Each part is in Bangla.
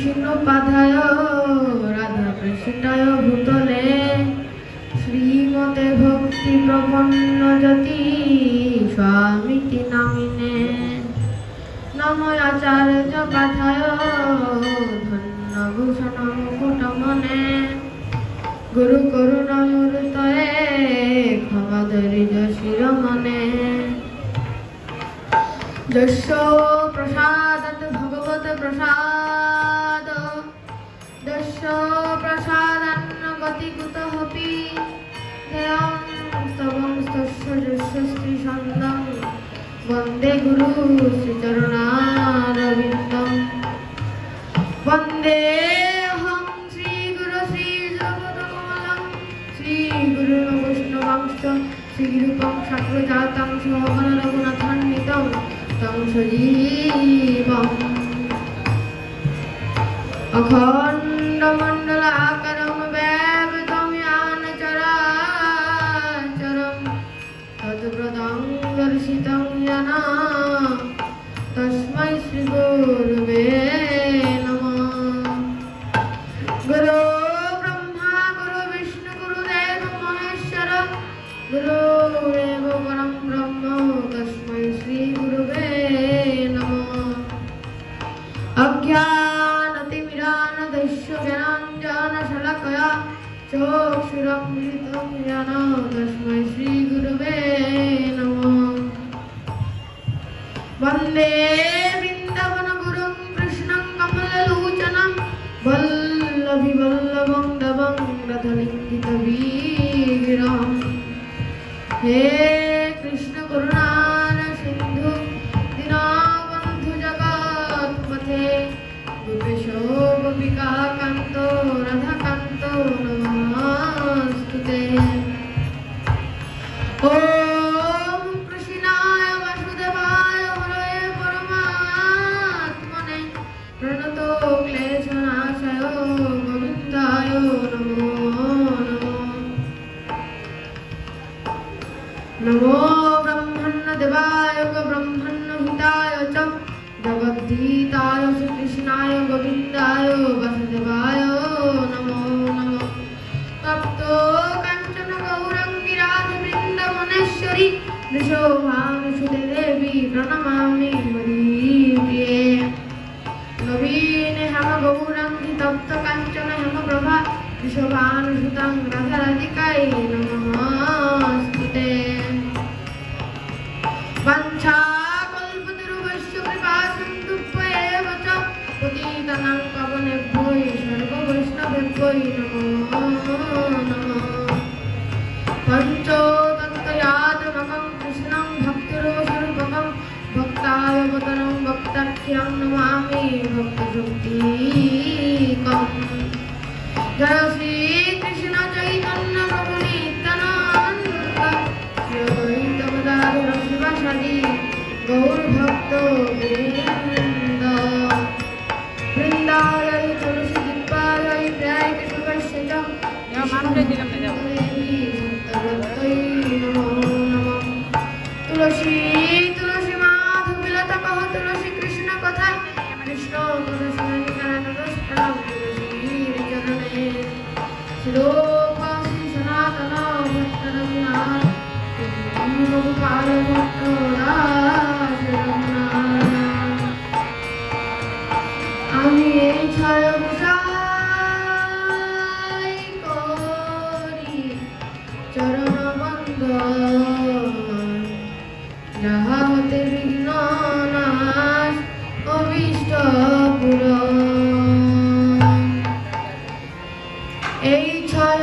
বিষ্ণুপাদায় রাধাকৃষ্ণায় ভূতলে শ্রীমতে ভক্তি প্রপন্ন যতি স্বামীতি নামিনে নম আচার্য পাঠায় ধন্যভূষণ মুকুটমনে গুরু করুণামূর্তয়ে ক্ষমাদরিজ শিরোমণে যস্য প্রসাদাৎ ভগবত প্রসাদ যস্য প্রসাদান্ন গতি কুতঃপি ধ্যেয়ং স্তবং স্তস্য যস্য শ্রীছন্দং বন্দে গুরু শ্রীচরণারবিন্দং বন্দেহং শ্রীগুরু শ্রীযুগপদকমলং শ্রীগুরুর্ বৈষ্ণবাংশ্চ শ্রীরূপং সাগ্রজাতং সহগণ রঘুনাথান্বিতং तं সজীবং অখণ্ডমণ্ডলাকারং ব্যবৃতং য়ান চরাচরং তৎপ্রদং দর্শিতং येन তস্मै শ্রীগুরবে নমঃ। গুরু ব্রহ্মা গুরু বিষ্ণু গুরুদেব মহেশ্বর গুরুরেব পরম ব্রহ্ম তস্मै শ্রীগুরবে নমঃ। অজ্ঞানতিমিরান্ধস্য জ্ঞানাঞ্জনশলাকয়া চক্ষুরন্মিলিतं येन তস্मै শ্রীগুরবে নমঃ। বন্দে বৃন্দাবনগুরুং কৃষ্ণং কমললোচनं বল্লভী বল্লভং দবং রথলিঙ্গিতবিগ্রহम्। হে কৃষ্ণ করুণার সিন্ধু দীনবন্ধু জগৎপথে গোপেশ গোপিকা কান্ত রাধাকান্ত নমস্তুতে। ওম কৃষ্ণায় বাসুদেবায় হরে পরমাত্মনে প্রণত ক্লেশনাশায় গোবিন্দায় নমো নমঃ। নমো ব্রহ্মণ্যদেবায় ব্রহ্মণ্যহিতায় চ জগদ্ধিতায় শ্রীকৃষ্ণায় গোবিন্দায় বাসুদেবায় নমো নমঃ। তপ্ত কাঞ্চন গৌরাঙ্গী রাধে বৃন্দাবনেশ্বরী বৃষভানুসুতে দেবী প্রণমামি হরিপ্রিয়ে। নবীনে হেম গৌরাঙ্গী তপ্ত কাঞ্চন হেমপ্রভা বৃষভানুসুতাং রাধারাধিকায় নমস্তুতে। বাঞ্ছাকল্পতরুভ্যশ্চ কৃপাসিন্ধুভ্যেব চ পতিতানাং পাবনেভ্যো সর্ববৈষ্ণবেভ্যো নমো নমঃ। পঞ্চতত্ত্বয়াত্মকং কৃষ্ণং ভক্তিরূপস্বরূপকং ভক্তাবতারং ভক্তাখ্যং নমামি ভক্তশক্তিকং। জয় শ্রী কৃষ্ণ চৈতন্য প্রভু নিত্যানন্দ শ্রী অদ্বৈত গদাধর শিবাসাদি গৌর ভক্ত বৃন্দ। বৃন্দায় তুলসী দিব্যায় প্রায় কৃষ্ণস্য চ তুলসী তুলসী মাধবীলতা কহ তুলসী কৃষ্ণ কথায় কৃষ্ণ তুলসীর চরণে শ্লোক শ্রী সনাতন ভট্ট রঘুনাথ গোপাল ভট্ট দাস রঘুনাথ। আমি এই ছয় গোসাই করি চরণ বন্দন যাহা হতে বিঘ্ন নাশ অভীষ্ট পূরণ। এই ছয়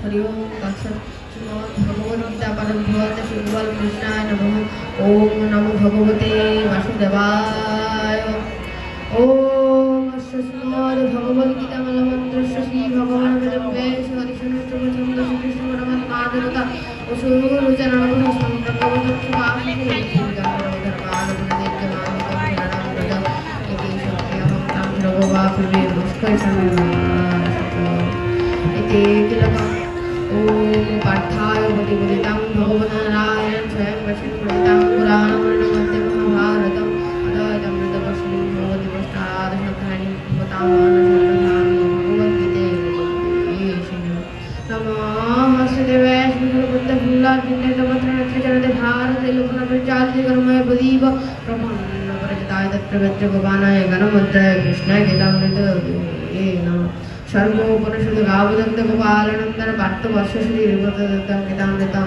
हरि ओम तत्सत् श्रीमद् भगवद गीता परम भगवते श्री गोपाल कृष्णाय नमः। ओम नमो भगवते वासुदेवाय। ओम श्रीमद् भगवद गीता मंत्र श्री भगवान वेदम वेश हरिशनस्तम छंद श्री कृष्ण परमात्मा देवता असुर चरण भगवत सुभाषि धर्मान गुणदेव मान इति सत्यम तम भगवा पूर्वे मुस्कै इति तिलकम् ओम पार्थाय भगवतां भगवन्नारायण स्वयं वशिष्ठं पुराणवर्णमध्ये महाभारतम् अद्वैतमृतपश्चिम भगवति वष्टादशकानि भगवतामानसर्वधामि भगवद्गीते नमः वासुदेवाय श्रीगुरुबुद्धफुल्लार्जुनतमत्रनक्षचरते भारते लोकनप्रचारिते कर्मय प्रदीप ब्रह्मण्यप्रजताय तत्प्रवृत्तगोपानाय गणमध्याय कृष्णाय गीतामृते नमः। सर्वोपनिषद गावदत्त गोपालनंदन पार्थ वर्ष श्री रिवतदत्तं गीतामृतं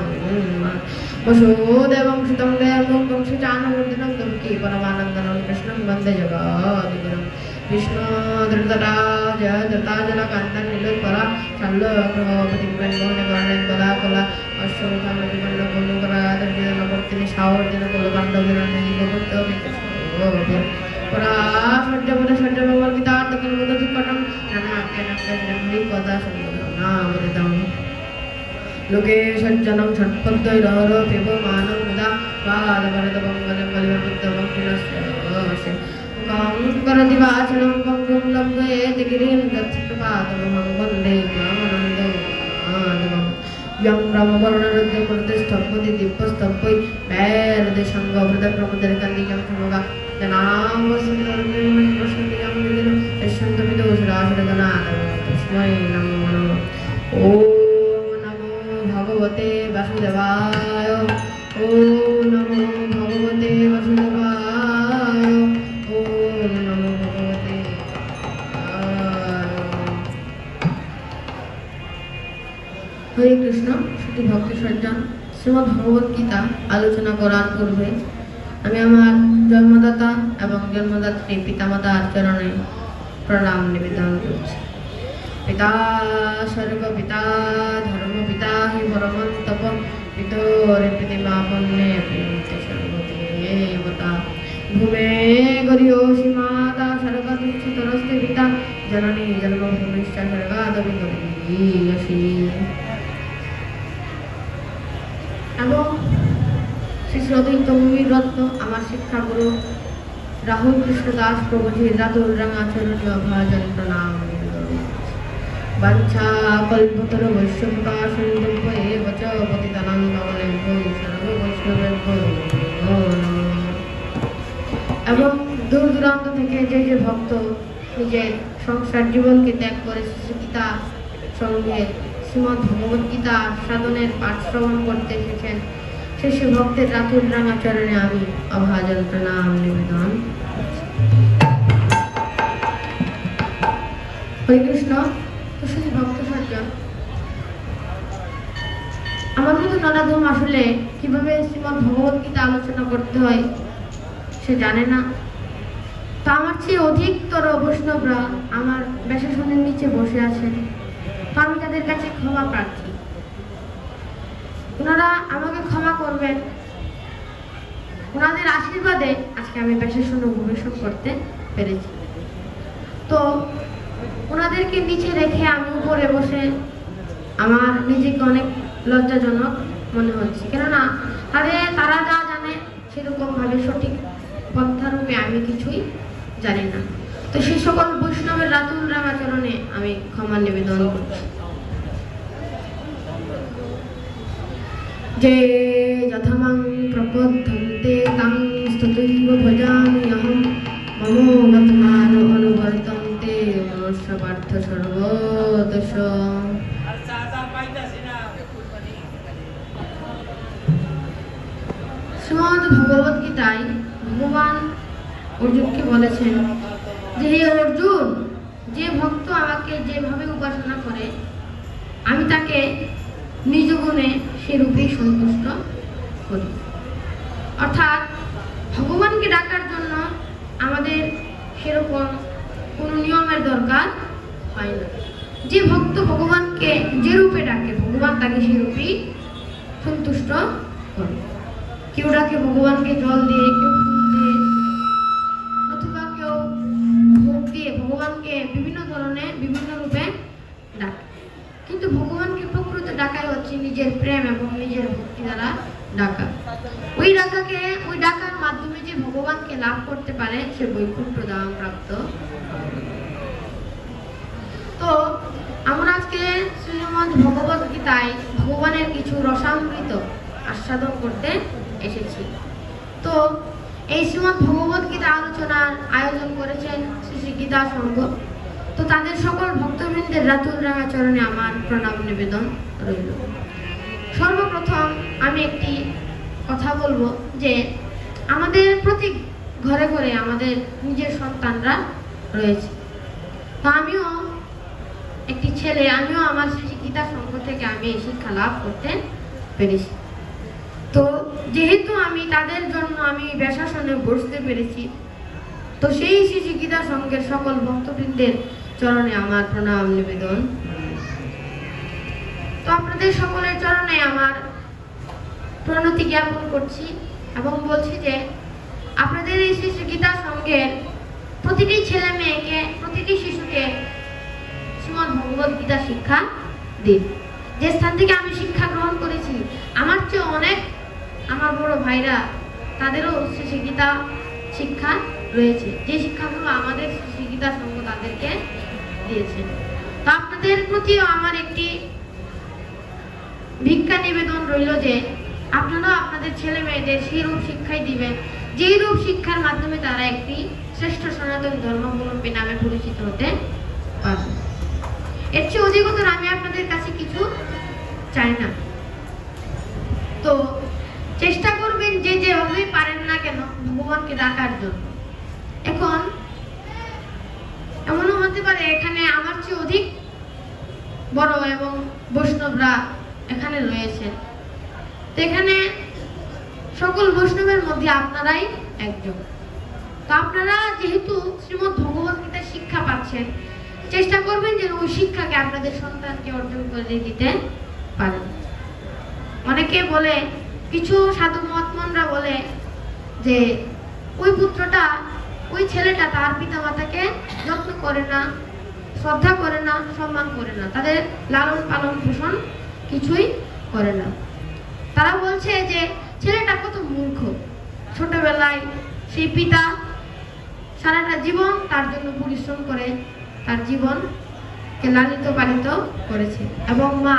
वसुदेवं सुतं देवं वंशचानवर्धनं देवकी परमानन्दनं कृष्णं वन्दे जगद्गुरुं विष्णु धृतराज धृताजलकान्तं नीलोत्पला शल्यप्रभपतिं कला अश्वत्थामतिमण्डलकुलकरादर्शनवर्तिनि शावर्तिन कुलकाण्डविरण्यगोपत्तविकृष्णो पराशर्यपदशर्यवर्गितार्थकल्पतुक्कटं नानाख्यनख्यजन्मैकदासंनामृतं लोके सज्जनं षट्पद्वैरहरप्यवमानं मुदा पादभरतमङ्गलं कलिवबुद्धवं पुनश्च मुखं करति वाचनं पङ्गुं लम्बयेति गिरिं दत्तपादमहं वन्दे मामनन्दमाधवम् यं ब्रह्मवर्णरुद्रप्रतिष्ठपति दिव्यस्तम्भै वैरदेशङ्गभृतप्रमुदरिकन्दिकं समगा जनावसुन्दरं प्रसन्नियं विगिनं यशन्तमिदोषराशरगणादं तस्मै नमो नमः। ॐ नमो भगवते वासुदेवाय। ॐ नमो भगवते वासुदेवाय। ॐ नमो भगवते हरे कृष्ण। श्रुति भक्ति सज्जन শ্রীমদ্ ভগবদ গীতা আলোচনা করার পূর্বে আমি আমার জন্মদাতা এবং জন্মদাত্রী পিতামাতার চরণে প্রণাম নিবেদন করছি। पिता स्वर्गपिता धर्मपिता हि परमन्तप पितोरे प्रतिमापन्ने प्रियन्ते सर्वदेवता भूमे गरियोषि माता स्वर्गदुःखितरस्ते पिता जननी जन्मभूमिश्च स्वर्गादपि गरीयसि এবং শ্রী শ্রদ্ধিত মুমির রত্ন আমার শিক্ষাগুরু রাহুল কৃষ্ণ দাস প্রভুজির রাতুল রাঙাচরণীয় ভাজন প্রণাম বাঞ্ছা কল্পতরু বৈষ্ণবকা সন্দর্ভ এব চ পতিতানাং পাবনেভ্যো সর্ব বৈষ্ণবেভ্যো নমো নমঃ। এবং দূর দূরান্ত থেকে যে যে ভক্ত নিজের সংসার জীবনকে ত্যাগ করে গীতা সঙ্গে শ্রীমদ্ ভগবত গীতা সাধনের পাঠ শ্রবণ করতে এসেছেন শেষে ভক্তের রাতুল রাঙা চরণে আমি অভাজন প্রণাম নিবেদন। হরে কৃষ্ণ। কুশলী ভক্ত সজ্জন, আমার মতো নরাধম আসলে কিভাবে শ্রীমদ্ ভগবত গীতা আলোচনা করতে হয় সে জানে না। তা আমার চেয়ে অধিকতর বৈষ্ণবরা আমার ব্যাসাসনের নিচে বসে আছেন, তো আমি তাদের কাছে ক্ষমা প্রার্থী। ওনারা আমাকে ক্ষমা করবেন, ওনাদের আশীর্বাদে আজকে আমি ব্যাসাসনে উপবেশন করতে পেরেছি। তো ওনাদেরকে নিচে রেখে আমি উপরে বসে আমার নিজেকে অনেক লজ্জাজনক মনে হচ্ছে, কেননা তারা যা জানে সেরকম ভাবে সঠিক পন্থারূপে আমি কিছুই জানি না। তো সেই সকল বৈষ্ণবের রাতুল রাঙাচরণে আমি ক্ষমা নিবেদন করছি। যে যথামাং প্রপদ্যন্তে তাং স্তুতিব ভজামি অহং মম মতমান অনুবর্তন্তে মনুষ্য পার্থ সর্বদশ। শ্রীমদ্ ভগবত গীতায় ভগবান অর্জুনকে বলেছেন যে হে অর্জুন, যে ভক্ত আমাকে যেভাবে উপাসনা করে আমি তাকে নিজ গুণে সেরূপেই সন্তুষ্ট করি। অর্থাৎ ভগবানকে ডাকার জন্য আমাদের সেরকম কোনো নিয়মের দরকার হয় না। যে ভক্ত ভগবানকে যে রূপে ডাকে ভগবান তাকে সেরূপেই সন্তুষ্ট করে। কেউ ডাকে ভগবানকে জল দিয়ে, কেউ ফুল দিয়ে, অথবা কেউ ভোগ দিয়ে ভগবানকে বিভিন্ন ধরনের বিভিন্ন রূপে ডাকে। কিন্তু ভগবানকে প্রকৃত ডাকাই হচ্ছে নিজের প্রেম এবং নিজের ভক্তি দ্বারা ডাকা। ওই ডাকার মাধ্যমে যে ভগবানকে লাভ করতে পারে সে বৈকুণ্ঠ ধাম প্রাপ্ত। তো আমরা আজকে শ্রীমদ্ ভগবত গীতায় ভগবানের কিছু রসামৃত আস্বাদন করতে এসেছি। তো এই শ্রীমদ্ ভগবত গীতা আলোচনার আয়োজন করেছেন শ্রী শ্রী গীতা সংঘ। তো তাদের সকল ভক্তবৃন্দের রাতুল রাঙা চরণে আমার প্রণাম নিবেদন রইল। সর্বপ্রথম আমি একটি কথা বলবো যে আমাদের প্রতি ঘরে ঘরে আমাদের নিজের সন্তানরা রয়েছে। তো আমিও একটি ছেলে, আমিও আমার শ্রী গীতা সংঘ থেকে আমি এই শিক্ষা লাভ করতে পেরেছি। তো যেহেতু আমি তাদের জন্য আমি ব্যাসাসনে বসতে পেরেছি, তো সেই শ্রী গীতা সংঘের সকল ভক্তবৃন্দের চরণে আমার প্রণাম নিবেদন। তো আপনাদের সকলের চরণে আমার প্রণতি জ্ঞাপন করছি এবং বলছি যে আপনাদের এই শ্রী গীতা সংঘের প্রতিটি ছেলে মেয়েকে, প্রতিটি শিশুকে শ্রীমদ্ ভগবত গীতা শিক্ষা দিন। যে স্থান থেকে আমি শিক্ষা গ্রহণ করেছি, আমার চেয়ে অনেক আমার বড় ভাইরা তাদেরও শ্রী গীতা শিক্ষা রয়েছে, যে শিক্ষাগুলো আমাদের শ্রী গীতা সংঘ তাদেরকে দিয়েছে। তো আপনাদের প্রতিও আমার একটি ভিক্ষা নিবেদন রইল যে আপনারা আপনাদের ছেলে মেয়েদের সেই রূপ শিক্ষাই দিবেন যেই রূপ শিক্ষার মাধ্যমে তারা একটি শ্রেষ্ঠ সনাতন ধর্মাবলম্বী নামে পরিচিত হতে পারবে। এর চেয়ে অধিকতর আমি আপনাদের কাছে কিছু চাই না। তো চেষ্টা করবেন যে যেভাবেই পারেন না কেন ভগবানকে ডাকার জন্য। এখন এমনও হতে পারে এখানে আমার চেয়ে অধিক বড় এবং বৈষ্ণবরা এখানে রয়েছে, তো এখানে সকল বৈষ্ণবের মধ্যে আপনারাই একজন। তো আপনারা যেহেতু শ্রীমদ্ ভগবত গীতার শিক্ষা পাচ্ছেন, চেষ্টা করবেন যেন ওই শিক্ষাকে আপনাদের সন্তানকে অর্জন করে দিতে পারেন। অনেকে বলে, কিছু সাধু মহাত্মনরা বলে যে ওই পুত্রটা, ওই ছেলেটা তার পিতামাতাকে যত্ন করে না, শ্রদ্ধা করে না, সম্মান করে না, তাদের লালন পালন পোষণ কিছুই করে না। তারা বলছে যে ছেলেটা কত মূর্খ, ছোটবেলায় সেই পিতা সারাটা জীবন তার জন্য পরিশ্রম করে তার জীবনকে লালিত পালিত করেছে এবং মা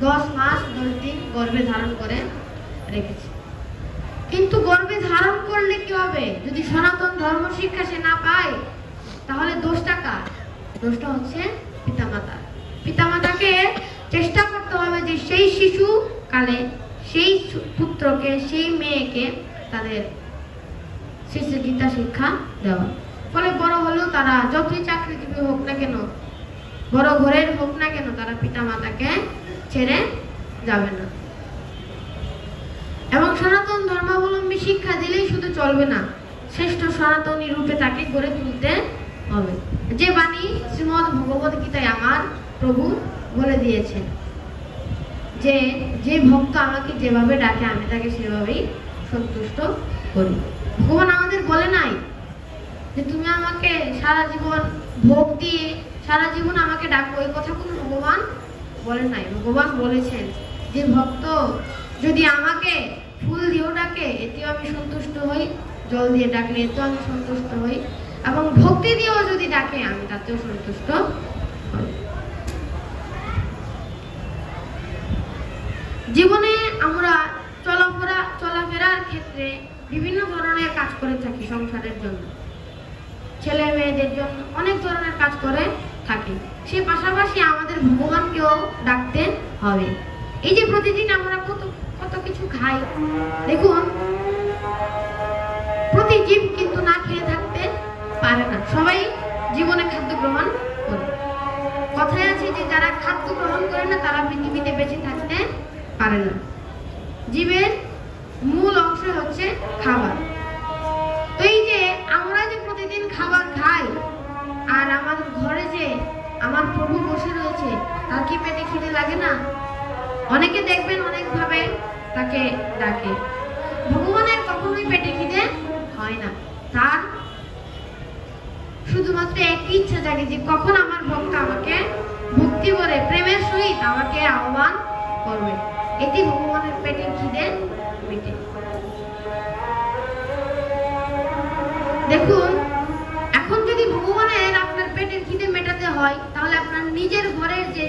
10 মাস 10 দিন গর্ভে ধারণ করে রেখেছে। কিন্তু গর্ভে ধারণ করলে কি হবে? যদি সনাতন ধর্ম শিক্ষা সে না পায়, তাহলে দোষটা কার? দোষটা হচ্ছে পিতামাতা। পিতামাতাকে চেষ্টা করতে হবে যে সেই শিশু কালে সেই পুত্রকে, সেই মেয়েকে তাদের শিশু গীতা শিক্ষা দেওয়া। ফলে বড় হলেও তারা যতই চাকরিজীবী হোক না কেন, বড় ঘরের হোক না কেন, তারা পিতামাতাকে ছেড়ে যাবে না। এবং সনাতন ধর্মাবলম্বী শিক্ষা দিলেই শুধু চলবে না, শ্রেষ্ঠ সনাতনী রূপে তাকে গড়ে তুলতে হবে। যে বাণী শ্রীমদ্ ভগবত গীতায় আমার প্রভু বলে দিয়েছেন যে যে ভক্ত আমাকে যেভাবে ডাকে আমি তাকে সেভাবেই সন্তুষ্ট করি। ভগবান আমাদের বলে নাই যে তুমি আমাকে সারা জীবন ভোগ দিয়ে সারা জীবন আমাকে ডাকো, এই কথা কোনো ভগবান বলে নাই। ভগবান বলেছেন যে ভক্ত যদি আমাকে ফুল দিয়েও ডাকে এতেও আমি সন্তুষ্ট হই, জল দিয়ে ডাকলে এতেও আমি সন্তুষ্ট হই, এবং ভক্তি দিয়েও যদি ডাকে আমি তাতেও সন্তুষ্ট হই। জীবনে আমরা চলাফেরার ক্ষেত্রে বিভিন্ন ধরনের কাজ করে থাকি। সংসারের জন্য, ছেলে মেয়েদের জন্য অনেক ধরনের কাজ করে থাকি। সে পাশাপাশি আমাদের ভগবানকেও ডাকতে হবে। এই যে প্রতিদিন আমরা কত কিছু খাই, দেখুন প্রতি জীব কিন্তু না খেয়ে থাকতে পারে না, সবাই জীবনে খাদ্য গ্রহণ করে। কথায় আছে যে যারা খাদ্য গ্রহণ করে না তারা পৃথিবীতে বেঁচে থাকতে পারে না। জীবের মূল অংশ হচ্ছে খাবার। তো এই যে আমরা যে প্রতিদিন খাবার খাই, আর আমাদের ঘরে যে আমার প্রভু বসে রয়েছে, তার কি পেটে খিদে লাগে না? অনেকে দেখবেন অনেকভাবে তাকে ডাকে। ভগবানের কখনোই পেটে খিদে হয় না, তার শুধুমাত্র একটি ইচ্ছা জাগে যে কখন আমার ভক্ত আমাকে ভক্তি করে প্রেমের সহিত আমাকে আহ্বান করবে, এটি ভগবানের পেটের খিদে মেটে। দেখুন, এখন যদি ভগবানের আপনার পেটের খিদে মেটাতে হয়, তাহলে আপনার নিজের ঘরের যে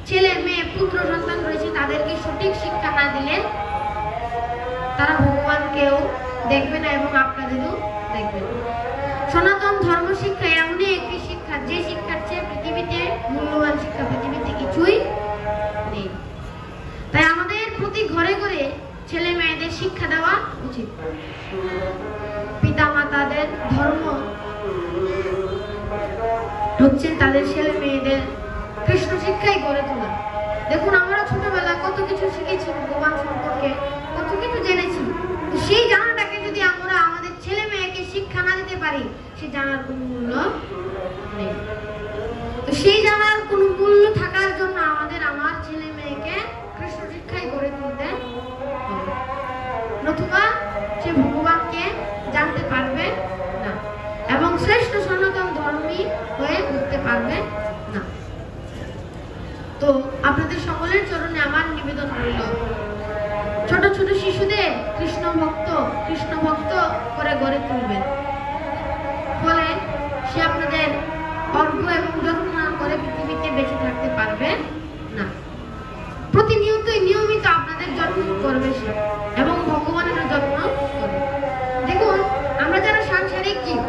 ছেলে মেয়ে পুত্র সন্তান রয়েছে তাদেরকে সঠিক শিক্ষা না দিলে তারা ভগবানকেও দেখবে না এবং আপনাদেরও দেখবে না। সনাতন ধর্ম শিক্ষা এমনই একটি শিক্ষা, যে শিক্ষার চেয়ে পৃথিবীতে মূল্যবান শিক্ষা পৃথিবীতে কিছুই নেই। তাই আমাদের প্রতি ঘরে ঘরে ছেলে মেয়েদের শিক্ষা দেওয়া উচিত। পিতা মাতাদের ধর্ম হচ্ছে তাদের ছেলে মেয়েদের কৃষ্ণ শিক্ষাই গড়ে তোলা। দেখুন, আমরা ছোটবেলা কত কিছু শিখেছি ভগবান সম্পর্কে, কত কিছু জেনেছি। সেই জানাটাকে যদি আমরা আমাদের ছেলে মেয়েকে শিক্ষা না দিতে পারি, সেই জানার কোনো মূল্য নেই। তো সেই জানার কোনো মূল্য থাকার জন্য আমার ছেলে মেয়েকে কৃষ্ণ শিক্ষাই গড়ে তুলতে হবে, নতুবা সে ভগবানকে জানতে পারবে না এবং শ্রেষ্ঠ সনাতন ধর্মী হয়ে উঠতে পারবে না। তো আপনাদের সকলের চরণে আমার নিবেদন রইল, ছোট ছোট শিশুদের কৃষ্ণ ভক্ত করে গড়ে তুলবেন। ফলে সে আপনাদের অর্ঘ্য এবং যত্ন না করে পৃথিবীতে বেঁচে থাকতে পারবে না। নিয়মিত আপনাদের যত্ন করবে সে এবং ভগবানের যত্ন করবে। দেখুন, আমরা যারা সাংসারিক জীব,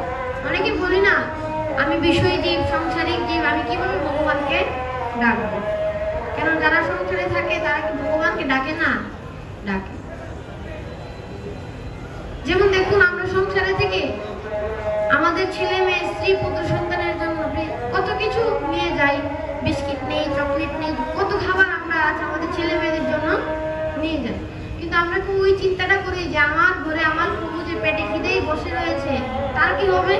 অনেকে বলি না আমি বিষয় জীব, সংসারিক জীব, আমি কিভাবে ভগবানকে ডাকবো? কেন যারা সংসারে থাকে তারা কি ভগবানকে ডাকে না? ডাকে। যেমন দেখুন, আমরা সংসারে থেকে আমাদের ছেলে মেয়ে স্ত্রী পুত্র সন্তানের জন্য কত কিছু নিয়ে যাই, বিস্কিট নেই, চকলেট নেই, কত খাবার আমরা আজ আমাদের ছেলে মেয়েদের জন্য নিয়ে যাই। কিন্তু আমরা কি ওই চিন্তাটা করি যে আমার ঘরে আমার প্রভু যে পেটে খিদেই বসে রয়েছে তার কি হবে?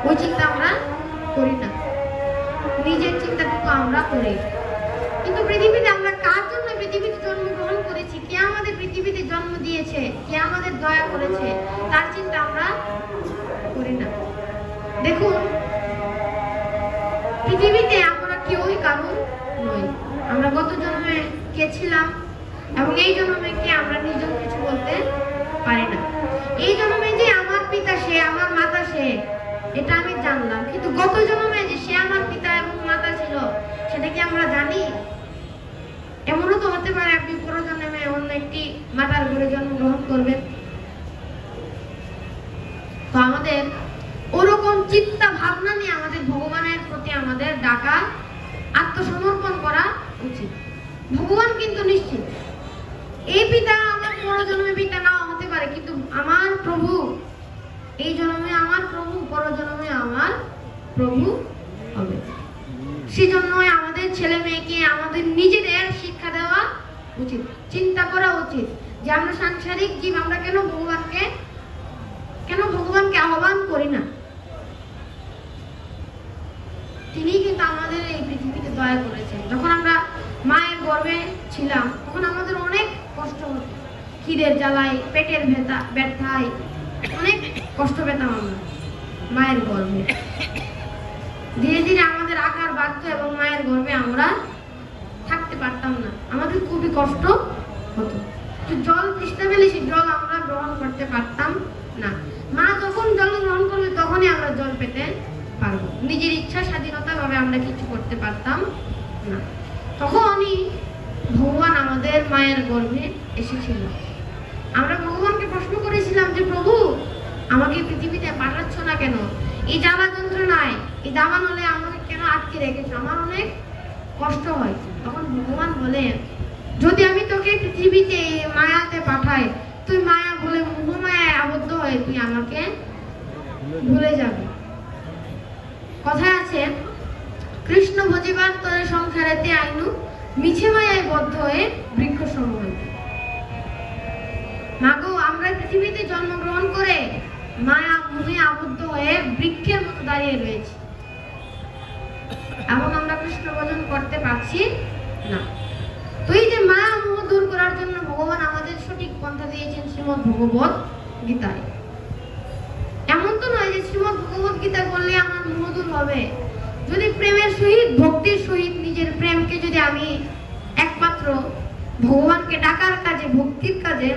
ওই চিন্তা আমরা করি না। নিজের চিন্তাটুকু আমরা করি। কিন্তু পৃথিবীতে আমরা কার জন্য পৃথিবীতে জন্মগ্রহণ করেছি, কে আমাদের পৃথিবীতে জন্ম দিয়েছে, কে আমাদের দয়া করেছে, তার চিন্তা আমরা করি না। দেখুন, পৃথিবীতে আমরা কেউই কারণ নই। আমরা গত জন্মে কে ছিলাম এবং এই জন্মে কে আমরা নিজেও কিছু বলতে পারি না। এই জন্মে যে আমার পিতা সে, আমার মাতা সে, এটা আমি জানলাম, কিন্তু গত জন্মে যে সে আমার পিতা এবং মাতা ছিল সেটা কি আমরা জানি? এমনও তো হতে পারে আপনি পরজন্মে অন্য একটি মাতার ঘরে জন্মগ্রহণ করবেন। তো আমাদের ওরকম চিন্তা ভাবনা নিয়ে আমাদের ভগবানের প্রতি আমাদের ডাকা, আত্মসমর্পণ করা উচিত। ভগবান কিন্তু নিশ্চিত, এই পিতা আমার পরজন্মে পিতা নাও হতে পারে, কিন্তু আমার প্রভু এই জন্মে আমার প্রভু, পরজন্মে আমার প্রভু হবে। সেজন্যই আমাদের ছেলে মেয়েকে আমাদের নিজেদের শিক্ষা দেওয়া উচিত, চিন্তা করা উচিত যে আমরা সাংসারিক জীব, আমরা কেন ভগবানকে আহ্বান করি না। তিনি কিন্তু আমাদের এই পৃথিবীতে দয়া করেছেন। যখন আমরা মায়ের গর্ভে ছিলাম তখন আমাদের অনেক কষ্ট হতো, খিদের জ্বালায়, পেটের ব্যথায় অনেক কষ্ট পেতাম আমরা মায়ের গর্ভে। ধীরে ধীরে আমাদের আকার বাড়তো এবং মায়ের গর্ভে আমরা থাকতে পারতাম না, আমাদের খুবই কষ্ট হতো। জল তৃষ্ণা পেলে সেই জল আমরা গ্রহণ করতে পারতাম না। মা যখন জল গ্রহণ করবে তখনই আমরা জল পেতে পারবো। নিজের ইচ্ছা স্বাধীনতা ভাবে আমরা কিছু করতে পারতাম না। তখনই ভগবান আমাদের মায়ের গর্ভে এসেছিল। আমরা ভগবানকে প্রশ্ন করেছিলাম যে প্রভু, আমাকে পৃথিবীতে পাঠাচ্ছ না কেন? এই জ্বালা যন্ত্রণায়, এই দাবান হলে আমাকে কেন আটকে রেখেছো? আমার অনেক কষ্ট হয়। তখন ভগবান বলে, যদি আমি তোকে পৃথিবীতে মায়াতে পাঠাই, তুই মায়া বলে মোহমায়ায় আবদ্ধ হয়ে তুই আমাকে ভুলে যাবে। কথায় আছে, কৃষ্ণ ভজিবার তোরে সংসারেতে আইনু, মিছে মায়ায় বদ্ধ হয়ে বৃক্ষ সম হইতে। মাগো, আমরা পৃথিবীতে জন্মগ্রহণ করে মায়া মোহে আবদ্ধ হয়ে বৃক্ষের মতো দাঁড়িয়ে রয়েছি এবং আমরা কৃষ্ণ ভজন করতে পারছি না। তো এই যে মায়া মোহ দূর করার জন্য ভগবান আমাদের সঠিক পন্থা দিয়েছেন শ্রীমদ্ ভগবত গীতায়। এমন তো নয় যে শ্রীমদ্ ভগবত গীতা বললে আমার মোহ দূর হবে। যদি প্রেমের সহিত, ভক্তির সহিত নিজের প্রেমকে যদি আমি একমাত্র ভগবানকে ডাকার কাজে, ভক্তির কাজে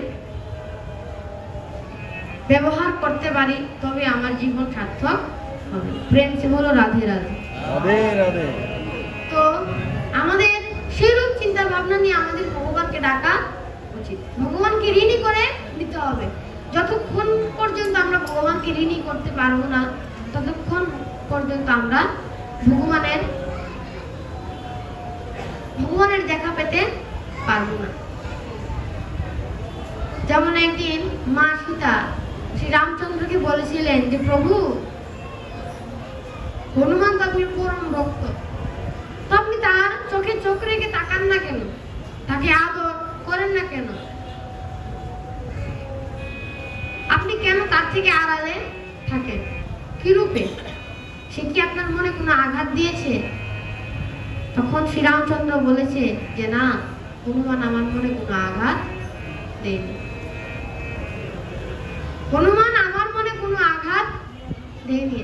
ব্যবহার করতে পারি, তবে আমার জীবন সার্থক হবে। প্রেম সে হলো রাধে রাধে রাধে রাধে। তো আমাদের সেইরূপ চিন্তা ভাবনা নিয়ে আমাদের ভগবানকে ডাকা উচিত। ভগবানকে ঋণী করে দিতে হবে। যতক্ষণ পর্যন্ত আমরা ভগবানকে ঋণী করতে পারবো না, ততক্ষণ পর্যন্ত আমরা ভগবানের দেখা পেতে পারবো না। যেমন একদিন মা সীতা শ্রী রামচন্দ্রকে বলেছিলেন যে প্রভু, হনুমান তো আপনি পরম ভক্ত, তো আপনি তার চোখে চোখ রেখে তাকান না কেন? তাকে আদর করেন না কেন? আপনি কেন তার থেকে আড়ালে থাকেন? কি রূপে? সে কি আপনার মনে কোনো আঘাত দিয়েছে? তখন শ্রীরামচন্দ্র বলেছে যে না, হনুমান আমার মনে কোনো আঘাত দেয়নি। হনুমান আমার মনে কোনো আঘাত দেয়নি।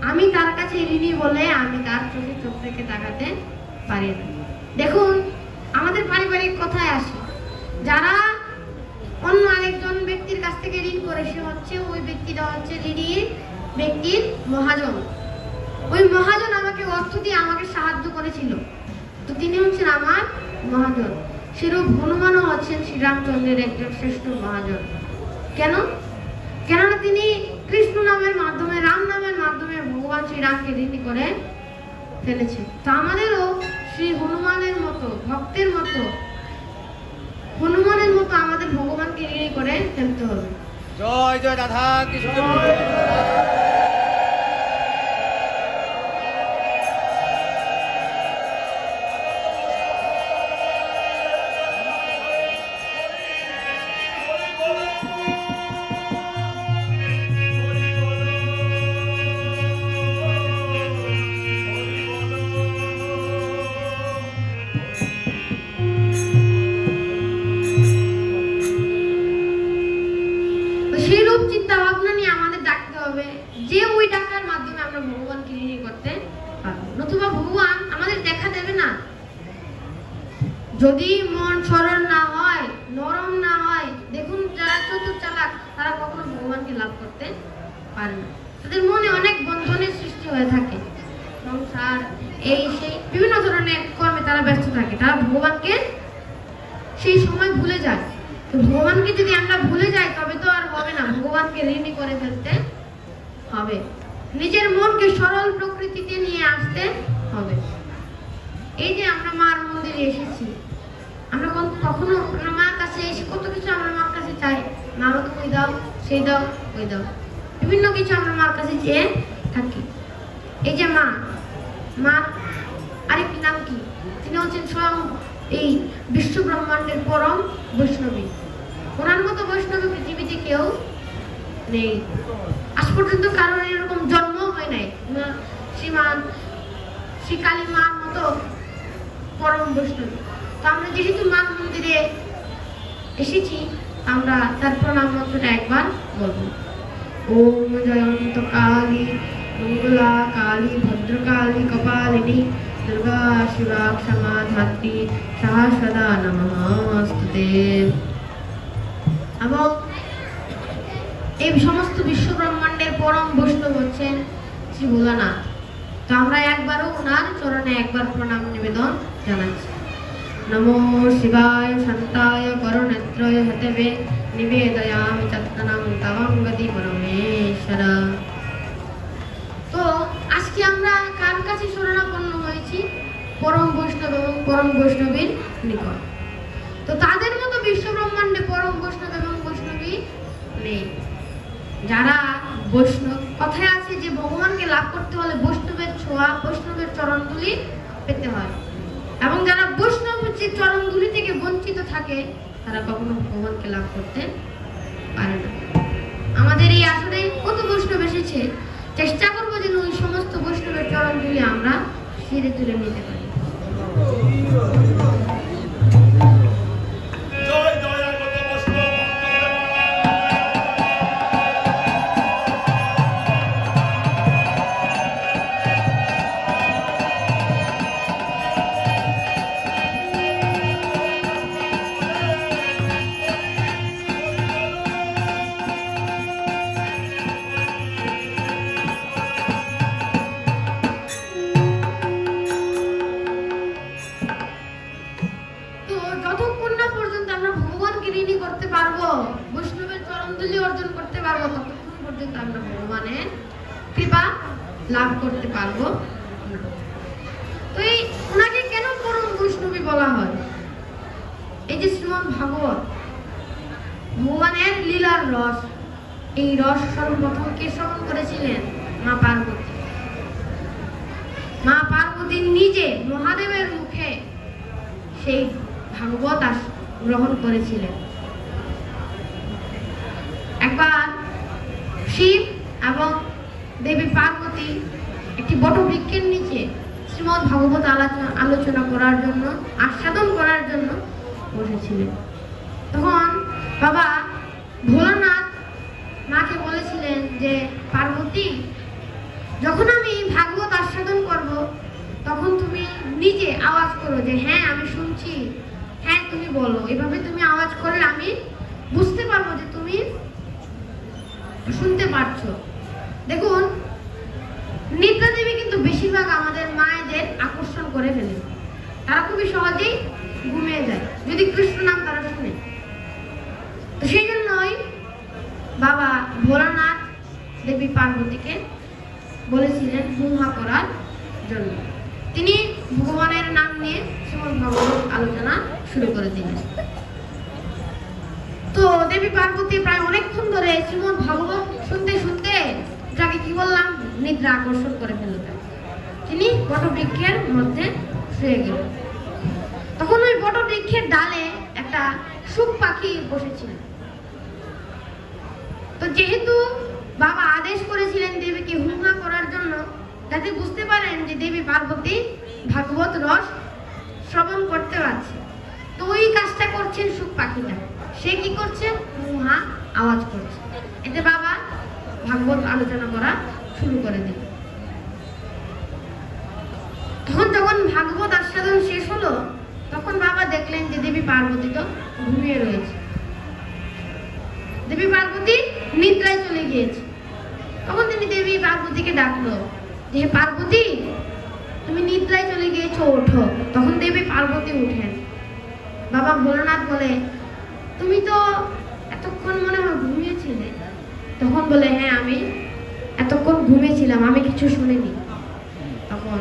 আমি তার কাছে ঋণী বলে আমি তার চোখে চোখ রেখে তাকাতে পারি না। দেখুন, আমাদের পারিবারিক কথায় আসে, যারা অন্য আরেকজন ব্যক্তির কাছ থেকে ঋণ করে, সে হচ্ছে ওই ব্যক্তিটা হচ্ছে ঋণী ব্যক্তির মহাজন। ওই মহাজন আমাকে অর্থ দিয়ে আমাকে সাহায্য করেছিল, তো তিনি হচ্ছেন আমার মহাজন। সেরূপ হনুমানও হচ্ছেন শ্রীরামচন্দ্রের একজন শ্রেষ্ঠ মহাজন। কেন? কেননা তিনি কৃষ্ণ নামের মাধ্যমে, রাম নামের মাধ্যমে ভগবান শ্রীরামকে ঋণী করে ফেলেছে। তো আমাদেরও শ্রী হনুমানের মতো, ভক্তের মতো, হনুমানের মতো আমাদের ভগবানকে ঋণী করে ফেলতে হবে। জয় জয় রাধা কৃষ্ণ। যদি মন সরল না হয়, নরম না হয়, দেখুন যারা চতুর চালাক তারা কখনো ভগবানকে লাভ করতে পারে না। তাদের মনে অনেক বন্ধনের সৃষ্টি হয়ে থাকে, সংসার এই সেই বিভিন্ন ধরনের কর্মে তারা ব্যস্ত থাকে, তারা ভগবানকে সেই সময় ভুলে যায়। তো ভগবানকে যদি আমরা ভুলে যাই তবে তো আর হবে না, ভগবানকে ঋণী করে ফেলতে হবে। নিজের মনকে সরল প্রকৃতিতে নিয়ে আসতে হবে। এই যে আমরা মার মন্দিরে এসেছি, আমরা কখনো আমরা মার কাছে এসে কত কিছু আমরা মার কাছে চাই, মা আমাকে ওই দাও, সেই দাও, ওই দাও, বিভিন্ন কিছু আমরা মার কাছে চেয়ে থাকি। এই যে মা, মার আরেকটি নাম কি? তিনি হচ্ছেন স্বয়ং এই বিশ্ব ব্রহ্মাণ্ডের পরম বৈষ্ণবী। ওনার মতো বৈষ্ণবী পৃথিবীতে কেউ নেই, আজ পর্যন্ত কারোর এরকম জন্ম হয় নাই। শ্রীমান শ্রী কালী মার মতো পরম বৈষ্ণবী। তো আমরা যেহেতু মা মন্দিরে এসেছি, আমরা তার প্রণাম মন্ত্রটা একবার বলবো। ওম জয়ন্ত কালী মঙ্গলা কালী ভদ্রকালী কপালিনী দুর্গা শিবা ক্ষমা ধাত্রী সহস্রদা নমস্তুতে। এবং এই সমস্ত বিশ্ব ব্রহ্মাণ্ডের পরম বৈষ্ণব হচ্ছেন শ্রী ভোলানাথ। তো আমরা একবারও ওনার চরণে একবার প্রণাম নিবেদন জানাচ্ছি। নমো শিবায় শান্তায় করুণেত্রয় হতবে নিবেদয়ামি চত্তনং তবং গতি পরমেশ্বর। তো আজকে আমরা কার কাছে শরণাপন্ন হয়েছি? পরম বৈষ্ণব এবং পরম বৈষ্ণবীর নিকট। তো তাদের মতো বিশ্ব ব্রহ্মাণ্ডে পরম বৈষ্ণব এবং বৈষ্ণবী নেই। যারা বৈষ্ণব, কথায় আছে যে ভগবানকে লাভ করতে হলে বৈষ্ণবের ছোঁয়া, বৈষ্ণবের চরণধুলি পেতে হয়। এবং যারা বৈষ্ণবের চরণধুলি থেকে বঞ্চিত থাকে তারা কখনো ভগবানকে লাভ করতে পারে না। আমাদের এই আসরে কত বৈষ্ণব এসেছে, চেষ্টা করবো যেন ওই সমস্ত বৈষ্ণবের চরণধুলি আমরা শিরে তুলে নিতে পারি। বৈষ্ণবের চরণধুলি অর্জন করতে পারবো, ততক্ষণ পর্যন্ত আমরা ভগবানের কৃপা লাভ করতে পারবো। তো এই ওনাকে কেন পরম বৈষ্ণবী বলা হয়? এই যে শ্রীমদ্ ভাগবত, ভগবানের লীলার রস, এই রস সর্বপ্রথম কে শ্রবণ করেছিলেন? মা পার্বতী। মা পার্বতী নিজে মহাদেবের মুখে সেই ভাগবত গ্রহণ করেছিলেন। একবার শিব এবং দেবী পার্বতী একটি বটবৃক্ষের নিচে শ্রীমদ্ ভাগবত আলোচনা করার জন্য, আস্বাদন করার জন্য বসেছিলেন। তখন বাবা ভোলানাথ মাকে বলেছিলেন যে পার্বতী, যখন আমি ভাগবত আস্বাদন করব তখন তুমি নিজে আওয়াজ করো যে হ্যাঁ আমি শুনছি, হ্যাঁ তুমি বলো। এভাবে তুমি আওয়াজ করলে আমি বুঝতে পারবো যে তুমি শুনতে পারছো। দেখুন, নিদ্রা দেবী কিন্তু বেশিরভাগ আমাদের মায়েদের আকর্ষণ করে ফেলে। তারা খুবই সহজেই ঘুমিয়ে যায় যদি কৃষ্ণ নাম তারা শুনে। তো সেই জন্যই বাবা ভোলানাথ দেবী পার্বতীকে বলেছিলেন হুহা করার জন্য। তিনি ভগবানের নাম নিয়ে শ্রীমদ্ ভাগবত আলোচনা শুরু করে দিলেন। তো দেবী পার্বতী প্রায় অনেকক্ষণ ধরে শ্রীমদ্ ভাগবত শুনতে শুনতে তাকে কি বললাম, নিদ্রা আকর্ষণ করে ফেলল। তিনি বটবৃক্ষের মধ্যে শুয়ে গেলেন। তখন ওই বটবৃক্ষের ডালে একটা শুক পাখি বসেছিল। তো যেহেতু বাবা আদেশ করেছিলেন দেবীকে হুহা করার জন্য, যাতে বুঝতে পারেন যে দেবী পার্বতী ভাগবত রস শ্রবণ করতে পারছে, তো ওই কাজটা করছেন শুক পাখিটা। সে কি করছে? হুহা আওয়াজ করছে। এতে বাবা ভাগবত আলোচনা করা শুরু করে দিল। তখন যখন ভাগবত আস্বাদন শেষ হলো, তখন বাবা দেখলেন পার্বতী তো ঘুমিয়ে রয়েছে। দেবী পার্বতী নিদ্রায় চলে গিয়েছে। তখন তিনি দেবী পার্বতীকে ডাকলো যে, হে পার্বতী, তুমি নিদ্রায় চলে গিয়েছো, ওঠো। তখন দেবী পার্বতী উঠেন। বাবা ভোলানাথ বলে, তুমি তো এতক্ষণ মনে হয় ঘুমিয়েছিলে। তখন বলে, হ্যাঁ আমি এতক্ষণ ঘুমিয়েছিলাম, আমি কিছু শুনিনি। তখন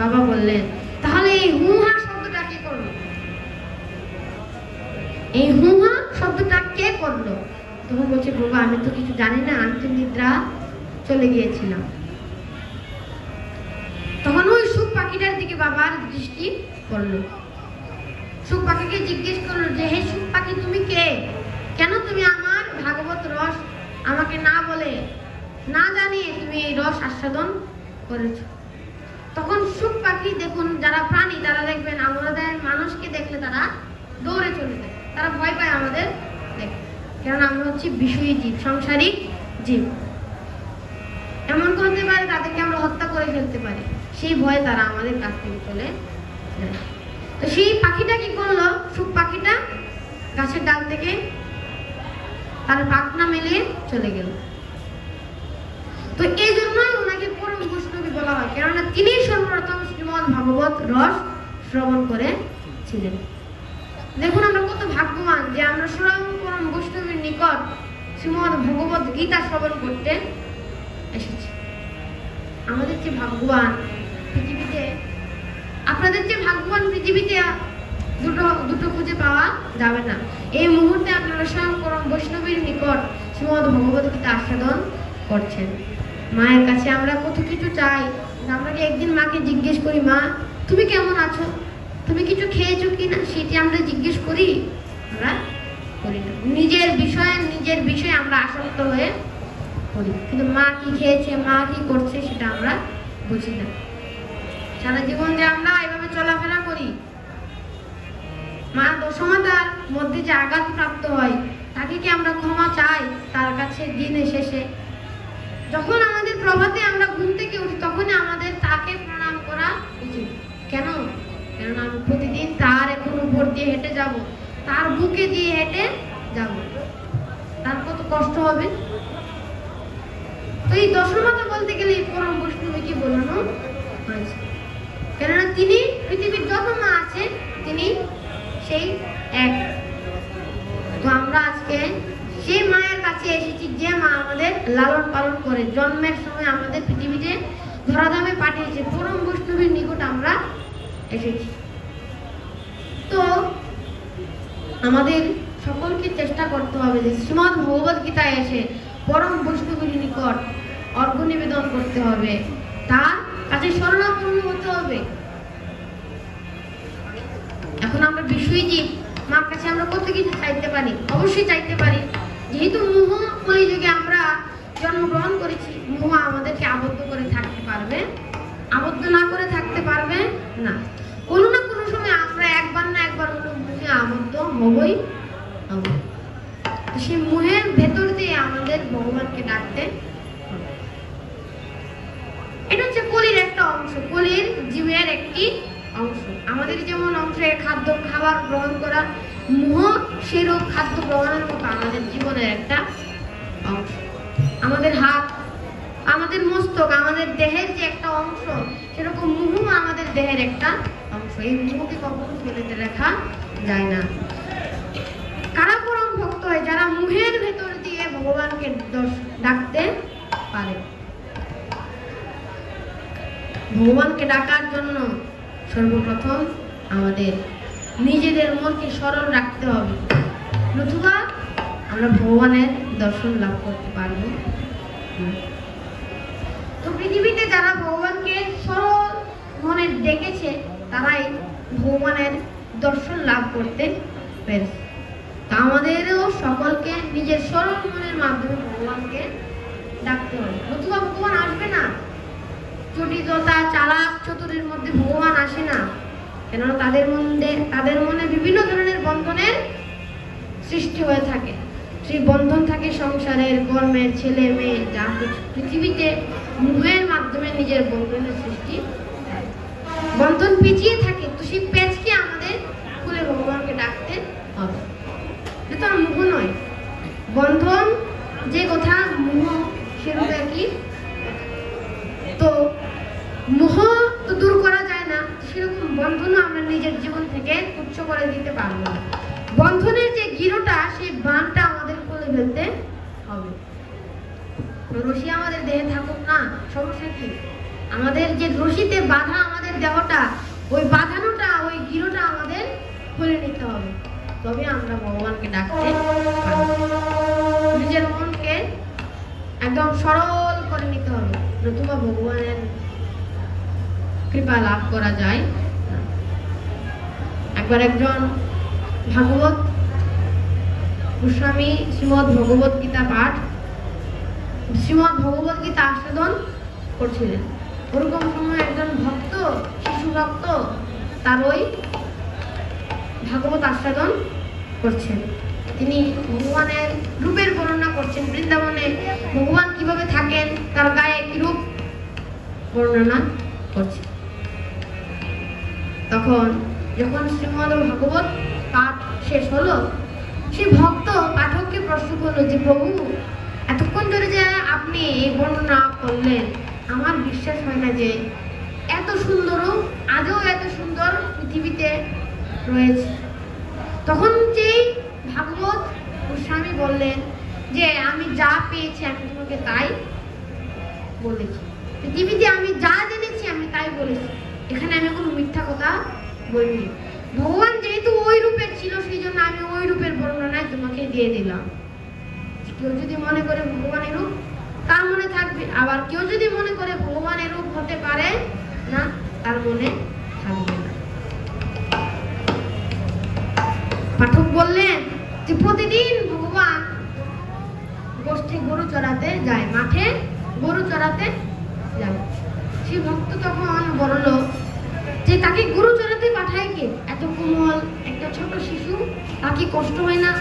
বাবা বললেন, তাহলে এই হুহা শব্দটা কে করলো? এই হুহা শব্দটা কে করলো? তখন বলছে, বাবা আমি তো কিছু জানি না, আমি তো নিদ্রা চলে গিয়েছিলাম। তখন ওই সুখ পাখিটার দিকে বাবার দৃষ্টি পড়লো। সুখ পাখিকে জিজ্ঞেস করলো যে, হে সুখ পাখি, তুমি কে? কেন তুমি আমার ভাগবত রস আমাকে না বলে, না জানিয়ে তুমি এই রস আস্বাদন করেছো? তখন সুখ পাখি, দেখুন যারা প্রাণী তারা দেখবেন আমাদের মানুষকে দেখলে তারা দৌড়ে চলে যায়, তারা ভয় পায় আমাদের দেখে, কারণ আমরা হচ্ছি বিষয়ী জীব, সাংসারিক জীব। এমন করতে পারে তাদেরকে আমরা হত্যা করে ফেলতে পারি, সেই ভয়ে তারা আমাদের কাছ থেকে চলে যায়। তো সেই পাখিটা কি করলো? সুখ পাখিটা গাছের ডাল থেকে তার পাখনা মেলে চলে গেল। তো এই জন্যই ওনাকে পরম বৈষ্ণবী বলা হয়, কেননা তিনি সর্বপ্রথম শ্রীমদ্ ভাগবত রস শ্রবণ করেছিলেন। দেখুন আমরা কত ভাগ্যবান যে আমরা স্বয়ং পরম বৈষ্ণবীর নিকট শ্রীমদ্ ভগবত গীতা শ্রবণ করতে এসেছি। আমাদের যে ভাগ্যবান পৃথিবীতে, আপনাদের যে ভাগ্যবান পৃথিবীতে দুটো খুঁজে পাওয়া যাবে না। এই মুহূর্তে আপনারা স্বয়ং পরম বৈষ্ণবীর নিকট শ্রীমদ্ ভগবত গীতা আস্বাদন করছেন। মায়ের কাছে আমরা কত কিছু চাই। আমরা কি একদিন মাকে জিজ্ঞেস করি, মা তুমি কেমন আছো, তুমি কিছু খেয়েছো কিনা, সেটি আমরা জিজ্ঞেস করি? আমরা করি না। নিজের বিষয়ে আমরা আসক্ত হয়ে করি, কিন্তু মা কি খেয়েছে, মা কি করছে সেটা আমরা বুঝি না। সারা জীবন যে আমরা এভাবে চলাফেরা করি, মা দশমাতার মধ্যে যে আঘাত প্রাপ্ত হয় তাকে কি আমরা ক্ষমা চাই তার কাছে দিনের শেষে? যখন আমাদের প্রভাতে আমরা ঘুম থেকে উঠি তখনই আমাদের তাকে প্রণাম করা উচিত। কেন? কারণ আমি প্রতিদিন তার এখন উপর দিয়ে হেঁটে যাব, তার বুকে দিয়ে হেঁটে যাব, তার কত কষ্ট হবে। তো এই দশমাতা বলতে গেলে এই পরম বৈষ্ণবীকে বোঝানো হয়েছে, কেননা তিনি পৃথিবীর যত মা আছে তিনি সেই এক। তো আমরা আজকে সেই মায়ের কাছে এসেছি যে মা আমাদের লালন পালন করে, জন্মের সময় আমাদের পৃথিবীতে ধরাধামে পাঠিয়েছে, পরম বৈষ্ণবীর নিকট আমরা এসেছি। তো আমাদের সকলকে চেষ্টা করতে হবে যে শ্রীমদ্ ভগবত গীতায় এসে পরম বৈষ্ণবীর নিকট অর্ঘ্য নিবেদন করতে হবে, তার কাছে শরণাপন্ন হতে হবে। এখন আমরা বিষয়ী জীব, মার কাছে আমরা কত কিছু চাইতে পারি, অবশ্যই চাইতে পারি। যেহেতু মোহ কলিযুগে আমরা জন্মগ্রহণ করেছি, মোহ আমাদেরকে আবদ্ধ করে থাকতে পারবে, আবদ্ধ না করে থাকতে পারবে না। কোনো না কোনো সময় আমরা একবার না একবার মোহে আবদ্ধ হবই হব। সেই মোহের ভেতর দিয়ে আমাদের ভগবানকে ডাকতে হবে। এটা হচ্ছে কলির একটা অংশ, কলির জীবের একটি অংশ। আমাদের যেমন অংশে খাবার গ্রহণ করা, মোহ সেরূপ খাদ্য গ্রহণের মতো আমাদের জীবনের একটা অংশ। আমাদের হাত, আমাদের মস্তক, আমাদের দেহের যে একটা অংশ, সেরকম মোহ আমাদের দেহের একটা অংশ। এই মোহকে কখনো ফেলে রাখা যায় না। কারা পরম ভক্ত হয়? যারা মোহের ভেতর দিয়ে ভগবানকে ডাকতে পারে। ভগবানকে ডাকার জন্য সর্বপ্রথম আমাদের নিজেদের মনকে সরল রাখতে হবে, নতুবা আমরা ভগবানের দর্শন লাভ করতে পারবো। তো পৃথিবীতে যারা ভগবানকে সরল মনে ডেকেছে তারাই ভগবানের দর্শন লাভ করতে পেরেছে। তা আমাদেরও সকলকে নিজের সরল মনের মাধ্যমে ভগবানকে ডাকতে হবে, নতুবা ভগবান আসবে না। জটিলতা, চালাক চতুরের মধ্যে ভগবান আসে না, কেননা তাদের মনে বিভিন্ন ধরনের বন্ধনের সৃষ্টি হয়ে থাকে। সেই বন্ধন থাকে সংসারের, কর্মের, ছেলে মেয়ে, যা কিছু পৃথিবীতে মোহের মাধ্যমে নিজের বন্ধনের সৃষ্টি, বন্ধন পিছিয়ে থাকে। তো সেই পেঁচকে আমাদের খুলে ভগবানকে ডাকতে তুচ্ছ করে দিতে পারবো না। বন্ধনের যে গিরোটা, সেই বানটা আমাদের খুলে ফেলতে হবে। রশি আমাদের দেহে থাকুক না, সমস্যা কি? আমাদের যে রশিতে বাঁধা আমাদের দেহটা, ওই বাঁধানোটা, ওই গিরোটা আমাদের খুলে নিতে হবে, তবে আমরা ভগবানকে ডাকতে পারবো। নিজের মনকে একদম সরল করে নিতে হবে, নতুবা ভগবানের কৃপা লাভ করা যায় না। একবার একজন ভাগবত গোস্বামী শ্রীমদ্ ভগবত গীতা পাঠ, শ্রীমদ্ ভগবত গীতা আস্বাদন করছিলেন। ওরকম সময় একজন ভক্ত, শিশু ভক্ত, তার ওই ভাগবত আস্বাদন করছেন। তিনি ভগবানের রূপের বর্ণনা করছেন, বৃন্দাবনে ভগবান কিভাবে থাকেন, তার গায়ে কি রূপ বর্ণনা করছেন। তখন যখন শ্রীমদ্ ভাগবত পাঠ শেষ হলো, সেই ভক্ত পাঠককে প্রশ্ন করলো যে, প্রভু, এতক্ষণ ধরে যে আপনি এই বর্ণনা করলেন, আমার বিশ্বাস হয় না যে এত সুন্দরও, আজও এত সুন্দর পৃথিবীতে রয়েছে। তখন যেই ভাগবত গোস্বামী বললেন যে, আমি যা পেয়েছি আমি তোমাকে তাই বলেছি, পৃথিবীতে আমি যা জেনেছি আমি তাই বলেছি, এখানে আমি কোনো মিথ্যা কথা বলিনি। ভগবান যেহেতু ওই রূপের ছিল, সেই জন্য আমি ওই রূপের বর্ণনায় তোমাকে দিয়ে দিলাম। কেউ যদি মনে করে ভগবানের রূপ, তার মনে থাকবে। আবার কেউ যদি মনে করে ভগবানের রূপ হতে পারে না, তার মনে থাকবে না। পাঠক বললেন যে, প্রতিদিন ভগবান গোষ্ঠে গরু চড়াতে যায়, মাঠে গরু চড়াতে যায়। সেই ভক্ত তখন বলল যে, তাকে গরু চড়াতে পাঠায় কে? এত কোমল একটা ছোট শিশু, তার কি কষ্ট হয় না?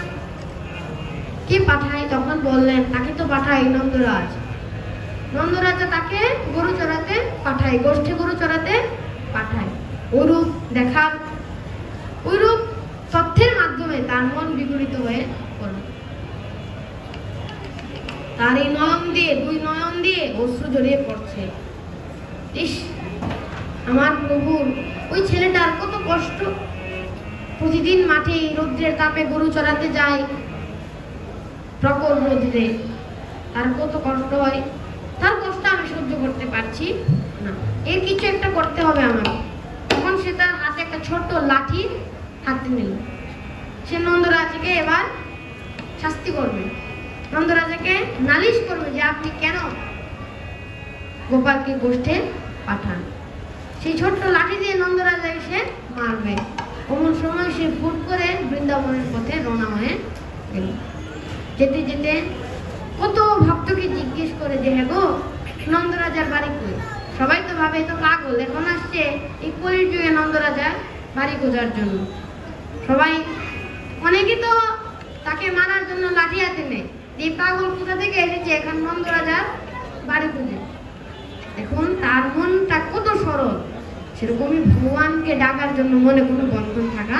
কে পাঠায়? তখন বললেন, তাকে তো পাঠায় নন্দরাজ। নন্দরাজা তাকে গরু চড়াতে পাঠায়, গোষ্ঠে গরু চড়াতে পাঠায়। ওরূপ দেখার, ওইরূপ তথ্যের মাধ্যমে তার মন বিগলিত হয়ে পড়ল। তার এই নয়ন দিয়ে, দুই নয়ন দিয়ে অশ্রু জড়িয়ে পড়ছে। ইস, আমার প্রভুর ওই ছেলেটার কত কষ্ট, প্রতিদিন মাঠে রৌদ্রের তাপে গরু চড়াতে যায়, প্রখর রৌদ্রে, তার কত কষ্ট হয়। তার কষ্ট আমি সহ্য করতে পারছি না, এর কিছু একটা করতে হবে আমাকে। তখন সে তার হাতে একটা ছোট্ট লাঠি হাতে নিল। সে নন্দরাজাকে এবার শাস্তি করবে, নন্দরাজাকে নালিশ করবে যে, আপনি কেন গোপালকে গোষ্ঠে পাঠান। সেই ছোট্ট লাঠি দিয়ে নন্দরাজাকে সে মারবে। অমন সময় সে ফুট করে বৃন্দাবনের পথে রওনা হয়ে গেল। যেতে যেতে কত ভক্তকে জিজ্ঞেস করে যে, হ্যাঁ গো, নন্দরাজার বাড়ি কই? সবাই তো ভাবে তো পাগল, এখন আসছে এই কলির যুগে নন্দরাজার বাড়ি খোঁজার জন্য। সবাই, অনেকে তো তাকে মারার জন্য লাঠি হাতে নেয়, এই পাগল কোথা থেকে এসেছে এখন নন্দরাজার বাড়ি খুঁজে। দেখুন তার মনটা কত সরল। সেরকমই ভগবানকে ডাকার জন্য মনে কোনো বন্ধন থাকা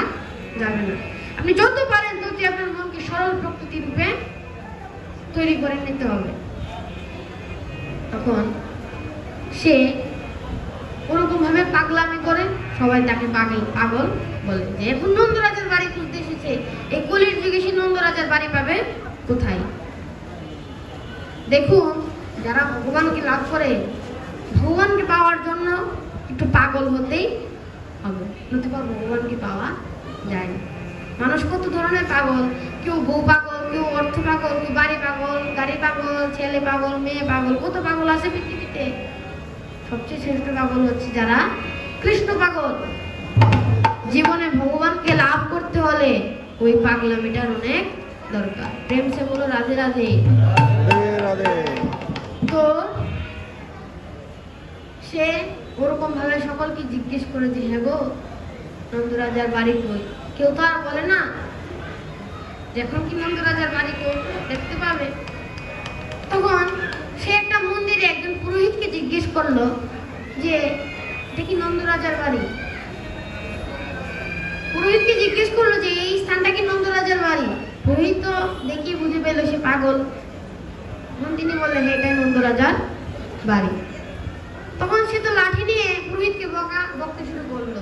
যাবে না। আপনি যত পারেন তত আপনার মনকে সরল প্রকৃতি রূপে তৈরি করে নিতে হবে। তখন সে ওরকম ভাবে পাগলামি করে, সবাই তাকে পাগল বলে যে, এখন নন্দরাজার বাড়ি খুঁজতে এসেছে, এই কলির যুগে সে নন্দরাজার বাড়ি পাবে কোথায়? দেখুন, যারা ভগবানকে লাভ করে, ভগবানকে পাওয়ার জন্য একটু পাগল হতেই হবে, নতুবা ভগবানকে পাওয়া যায় না। মানুষ কত ধরনের পাগল, কেউ বউ পাগল, কেউ অর্থ পাগল, কেউ বাড়ি পাগল, গাড়ি পাগল, ছেলে পাগল, মেয়ে পাগল, কত পাগল আছে পৃথিবীতে। সবচেয়ে শ্রেষ্ঠ পাগল হচ্ছে যারা কৃষ্ণ পাগল। জীবনে ভগবানকে লাভ করতে হলে ওই পাগলামিটার অনেক দরকার। প্রেম সে বলো রাধে রাধে। তো সে ওরকম ভাবে সকলকে জিজ্ঞেস করে যে, হ্যাঁ গো, নন্দরাজার বাড়ি কই? কেউ তো আর বলে না যখন কি নন্দরাজার বাড়ি কেউ দেখতে পাবে। তখন সে একটা মন্দিরে একজন পুরোহিতকে জিজ্ঞেস করলো যে, এটা কি নন্দরাজার বাড়ি? পুরোহিতকে জিজ্ঞেস করলো যে, এই স্থানটা কি নন্দরাজার বাড়ি? পুরোহিত তো দেখি বুঝে পেল সে পাগল। তিনি বললেন, এটাই নন্দরাজার বাড়ি। তখন সে তো লাঠি নিয়ে পুরোহিতকে বকতে শুরু করলো,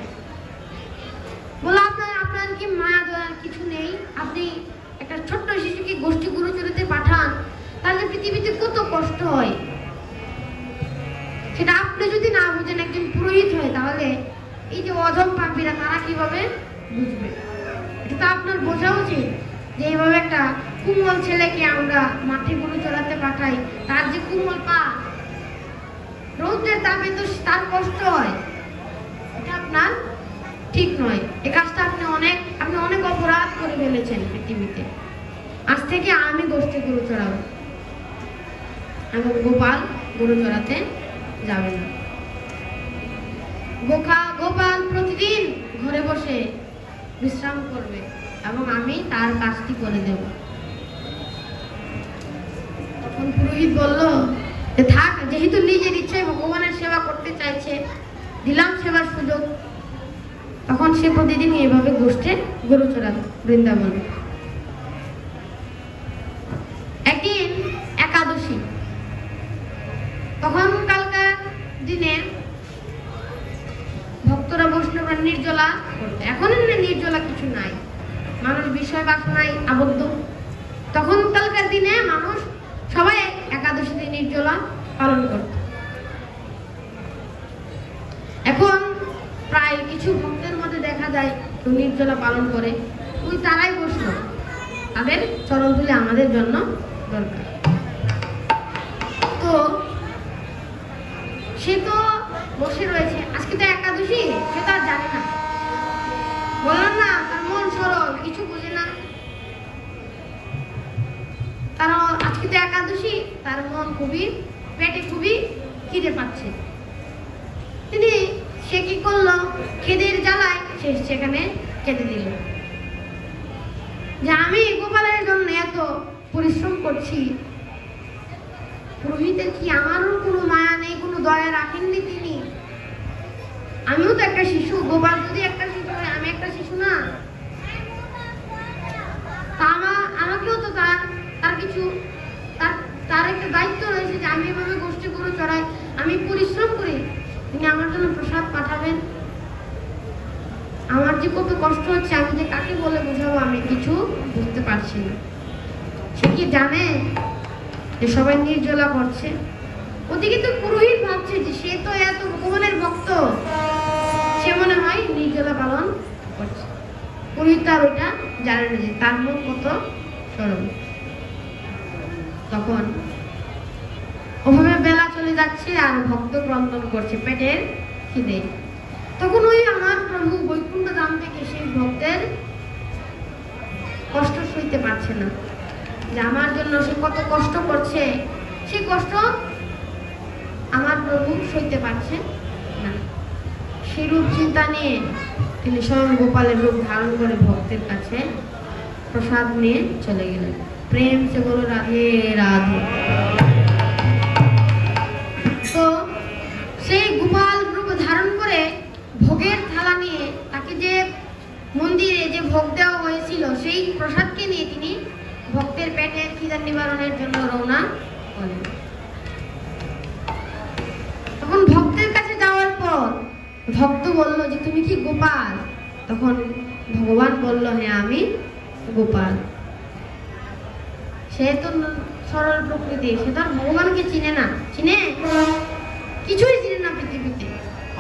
বললো, আপনারা কি মায়া দয়ার কিছু নেই? আপনি একটা ছোট্ট শিশুকে গোষ্ঠী গুরুচরিতে পাঠান, তাহলে পৃথিবীতে কত কষ্ট হয়। সেটা আপনি যদি না বুঝেন, একজন পুরোহিত হয়, তাহলে এই যে অধম পাপীরা তারা কিভাবে বুঝবে? এটা তো আপনার বোঝা উচিত যে এইভাবে একটা কুমল ছেলেকে আমরা মাঠে গরু চড়াতে পাঠাই, তার যে কুমল পা, রৌদ্রের তাপে তো তার কষ্ট হয়। এটা আপনার ঠিক নয়। এই কাজটা আপনি অনেক অপরাধ করে ফেলেছেন পৃথিবীতে। আজ থেকে আমি গোষ্ঠী গরু চড়াবো এবং গোপাল গরু চড়াতে যাবে না। গোপাল প্রতিদিন ঘরে বসে বিশ্রাম করবে এবং আমি তার কাজটি করে দেব। তখন পুরোহিত বলল যে থাক, যেহেতু নিজের ইচ্ছায় ভগবানের সেবা করতে চাইছে, দিলাম সেবার সুযোগ। তখন সে প্রতিদিন এইভাবে গোষ্ঠে গরু চড়াতো বৃন্দাবন। একদিন একাদশী, তখন কালকার দিনে ভক্তরা বৈষ্ণবরা নির্জলা করতো। এখন নির্জলা কিছু নাই, মানুষ বিষয় বাসনায় আবদ্ধ। তখন কালকার দিনে মানুষ সবাই একাদশীতে নির্জলা পালন করত। এখন প্রায় কিছু ভক্তের মধ্যে দেখা যায় নির্জলা পালন করে, ওই তারাই বৈষ্ণব, তাদের চরণ ধুলে আমাদের জন্য দরকার। তো সে তো বসে রয়েছে, আজকে তো একাদশী, সে তো আর জানে না, বললাম না, তার মন সরল, কিছু বোঝে না। তার আজকে তো একাদশী, তার মন পেটে খুবই খিদে পাচ্ছে। সে কি করলো, খিদের জ্বালায় সে সেখানে খেতে দিল যে আমি গোপালের জন্য এত পরিশ্রম করছি, পুরোহিতের কি আমারও কোনো মায়া নেই, কোনো দয়া রাখেননি তিনি? আমিও তো একটা শিশু, গোপাল যদি একটা শিশু হয়, আমি একটা শিশু না? আমাকেও তো তার কিছু তার একটা দায়িত্ব রয়েছে যে আমি এভাবে গোষ্ঠী গরু চড়াই, আমি পরিশ্রম করি, তিনি আমার জন্য প্রসাদ পাঠাবেন। আমার যে কত কষ্ট হচ্ছে, আমি যে কাকে বলে বোঝাবো, আমি কিছু বুঝতে পারছি না। সে কি জানে যে সবাই নির্জলা করছে? ওদিকে তো পুরোহিত ভাবছে যে সে তো এত ভগবানের ভক্ত, সে মনে হয় নির্জলা পালন করছে। পুরোহিত আর ওইটা জানে না যে তার মন কত সরল। তখন ওভাবে বেলা চলে যাচ্ছে আর ভক্ত ক্রন্দন করছে পেটের খিদে। তখন ওই আমার প্রভু বৈকুণ্ঠ ধাম থেকে সেই ভক্তের কষ্ট সইতে পারছে না, যে আমার জন্য সে কত কষ্ট করছে, সেই কষ্ট আমার প্রভু সইতে পারছে না। সেই রূপ চিন্তা নিয়ে তিনি স্বয়ং গোপালের রূপ ধারণ করে ভক্তের কাছে প্রসাদ নিয়ে চলে গেলেন। প্রেম সে বলো রাধে রাধে। তো সেই গোপাল রূপ ধারণ করে ভোগের থালা নিয়ে, তাকে যে মন্দিরে যে ভোগ দেওয়া হয়েছিল সেই প্রসাদকে নিয়ে তিনি ভক্তের পেটের খিদা নিবারণের জন্য রওনা হলেন। তখন ভক্তের কাছে যাওয়ার পর ভক্ত বলল যে তুমি কি গোপাল? তখন ভগবান বলল হ্যাঁ আমি গোপাল। সে তো সরল প্রকৃতি, সে তো আর ভগবানকে চিনে না, চিনে কিছুই চিনে না পৃথিবীতে,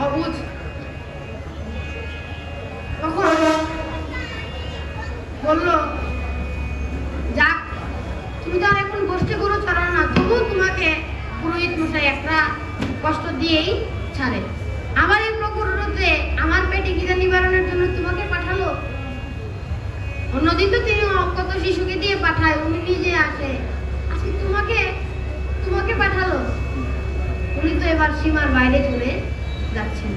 অবুঝ। তখন বলল যাক, তুমি তো আর এখন গোষ্ঠী গরু চড়াও না, তবু তোমাকে পুরোহিত মশাই একটা কষ্ট দিয়েই ছাড়ে। আমার এই প্রকুর রোদে আমার পেটে খিদা নিবারণের জন্য তোমাকে পাঠালো। অন্যদিন তো তিনি কত শিশুকে দিয়ে পাঠায়, উনি নিজে আসে, আজকে তোমাকে পাঠালো। উনি তো এবার সীমার বাইরে চলে যাচ্ছেন,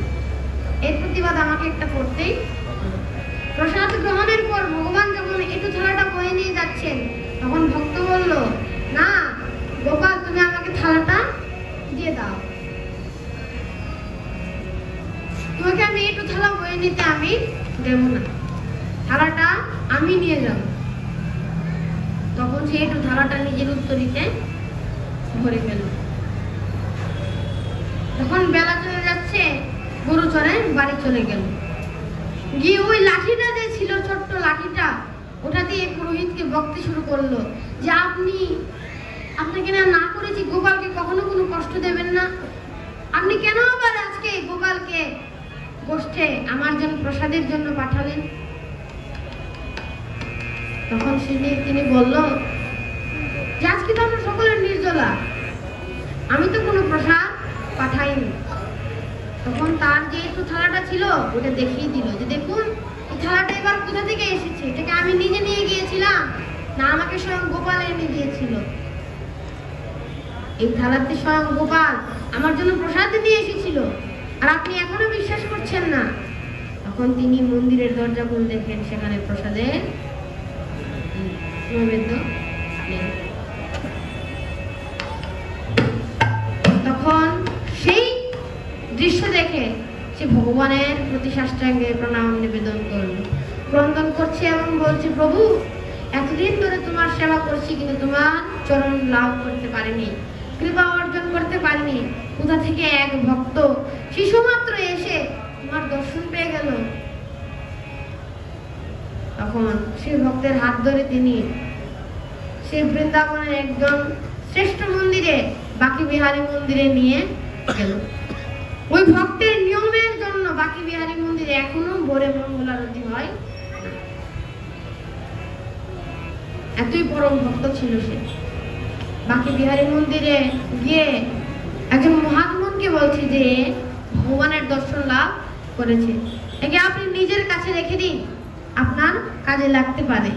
এর প্রতিবাদ আমাকে একটা করতেই। প্রসাদ গ্রহণের পর ভগবান যখন একটু থালাটা বয়ে নিয়ে যাচ্ছেন, তখন ভক্ত বলল না গোপাল, তুমি আমাকে থালাটা দিয়ে দাও, তোমাকে আমি একটু থালা বয়ে নিতে আমি দেব না, থালাটা আমি নিয়ে যাব। তখন সে একটু থালাটা নিজের উত্তরীতে ভরে ফেল। তখন বেলা চলে যাচ্ছে, গরু চড়ে বাড়ি চলে গেল। গিয়ে ওই লাঠিটা যে ছিল, ছোট্ট দিয়ে পুরোহিতকে বকতে শুরু করলো যে আপনাকে না করেছি গোপালকে কখনো কোনো কষ্ট দেবেন না, আপনি কেন আবার আজকে গোপালকে গোষ্ঠে আমার জন্য প্রসাদের জন্য পাঠালেন? তখন তিনি বলল যে আজকে তো আমরা সকলের নির্জলা, আমি তো কোনো প্রসাদ পাঠাইনি। তখন তার যে একটু থালাটা ছিল ওটা দেখিয়ে দিল যে দেখুন এই থালাটা এবার কোথা থেকে এসেছে, এটাকে আমি নিজে নিয়ে গিয়েছিলাম না আমাকে স্বয়ং গোপাল এনে দিয়েছিল? এই থালাতে স্বয়ং গোপাল আমার জন্য প্রসাদ নিয়ে এসেছিল, আর আপনি এখনো বিশ্বাস করছেন না। তখন তিনি মন্দিরের দরজা খুলে দেখেন সেখানে প্রসাদের নৈবেদ্য নেই। তখন সেই দৃশ্য দেখে সে ভগবানের প্রতি সাষ্টাঙ্গে প্রণাম নিবেদন করল, ক্রন্দন করছে এবং বলছে, প্রভু এতদিন ধরে তোমার সেবা করছি কিন্তু তোমার চরণ লাভ করতে পারিনি, কৃপা অর্জন করতে পারিনি। কোথা থেকে এক ভক্ত শিশুমাত্র এসে তোমার দর্শন পেয়ে গেল। তখন সেই ভক্তের হাত ধরে তিনি সেই বৃন্দাবনের একজন শ্রেষ্ঠ মন্দিরে বাকি বিহারী মন্দিরে নিয়ে গেল। ওই ভক্তের নিয়মের জন্য বাকি বিহারী মন্দিরে এখনো ভোরে মঙ্গল আরতি হয়। এতই পরম ভক্ত ছিল সে। বাকি বিহারী মন্দিরে গিয়ে একজন মহাত্মনকে বলছে যে ভগবানের দর্শন লাভ করেছে, একে আপনি নিজের কাছে রেখে দিন, আপনার কাজে লাগতে পারে।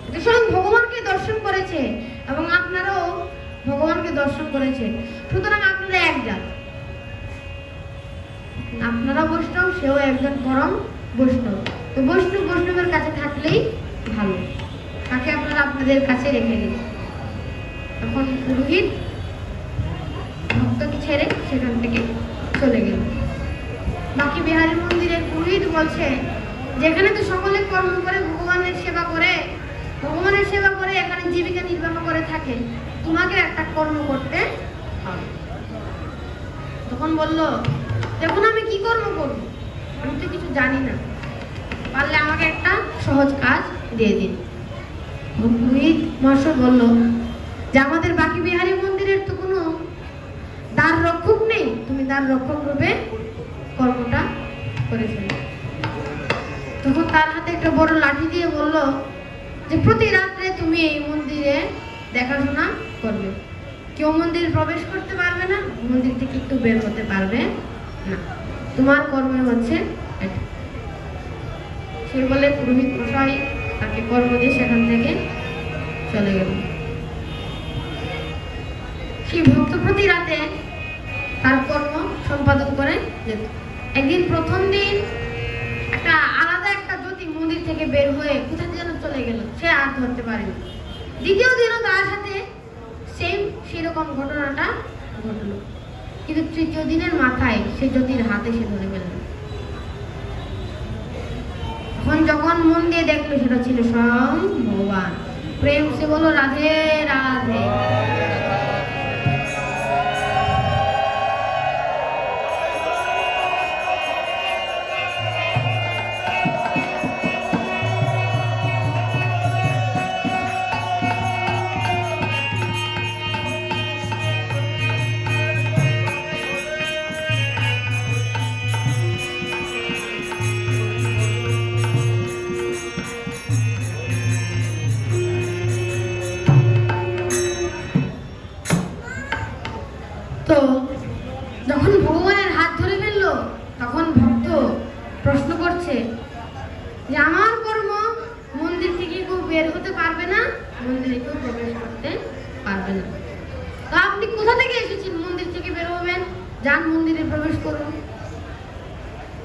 এটা স্বয়ং ভগবানকে দর্শন করেছে এবং আপনারাও ভগবানকে দর্শন করেছে, সুতরাং আপনারা এক জাত, আপনারা বৈষ্ণব, সেও একজন পরম বৈষ্ণব। তো বৈষ্ণবের কাছে থাকলেই ভালো, তাকে আপনারা আপনাদের কাছে রেখে দিন। তখন পুরোহিত ভক্তকে ছেড়ে সেখান থেকে চলে গেল। বাকি বিহারী মন্দিরের পুরোহিত বলছে, যেখানে তো সকলে কর্ম করে ভগবানের সেবা করে এখানে জীবিকা নির্বাহ করে থাকে, তোমাকে একটা কর্ম করতে হবে। তখন বলল, দেখুন আমি কি কর্ম করব, আমি তো কিছু জানি না, পারলে আমাকে একটা সহজ কাজ দিয়ে দিন। পুরোহিত মহাশয় বলল যে আমাদের বাকি বিহারী মন্দিরের তো কোনো দ্বার রক্ষক নেই, তুমি দ্বার রক্ষক রূপে কর্মটা করেছেন। তখন তার হাতে একটা বড় লাঠি দিয়ে বলল যে প্রতি রাত্রে তুমি এই মন্দিরে দেখাশোনা করবে, কেউ মন্দিরে প্রবেশ করতে পারবে না, মন্দির থেকে একটু বের হতে পারবে না, তোমার কর্ম হচ্ছে এটা। সে বলে পুরোহিত মশাই তাকে কর্ম দিয়ে সেখান থেকে চলে গেল। সেই ভক্ত প্রতি রাতে তার কর্ম সম্পাদন করে যেত। একদিন প্রথম দিন একটা আলাদা একটা জ্যোতি মন্দির থেকে বের হয়ে কোথায় যেন চলে গেল, সে আর ধরতে পারেনি। দ্বিতীয় দিনও তার সাথে সেরকম ঘটনাটা ঘটলো, কিন্তু তৃতীয় দিনের মাথায় সে জ্যোতির হাতে সে ধরে ফেলল। তখন যখন মন দিয়ে দেখলো সেটা ছিল স্বয়ং ভগবান। প্রেম সে বলো রাধে রাধে। তো যখন ভগবানের হাত ধরে ফেললো তখন ভক্ত প্রশ্ন করছে যে আমার কর্ম মন্দির থেকে কেউ বের হতে পারবে না, মন্দিরে কেউ প্রবেশ করতে পারবে না, তো আপনি কোথা থেকে এসেছেন মন্দির থেকে বের হবেন, যান মন্দিরে প্রবেশ করুন।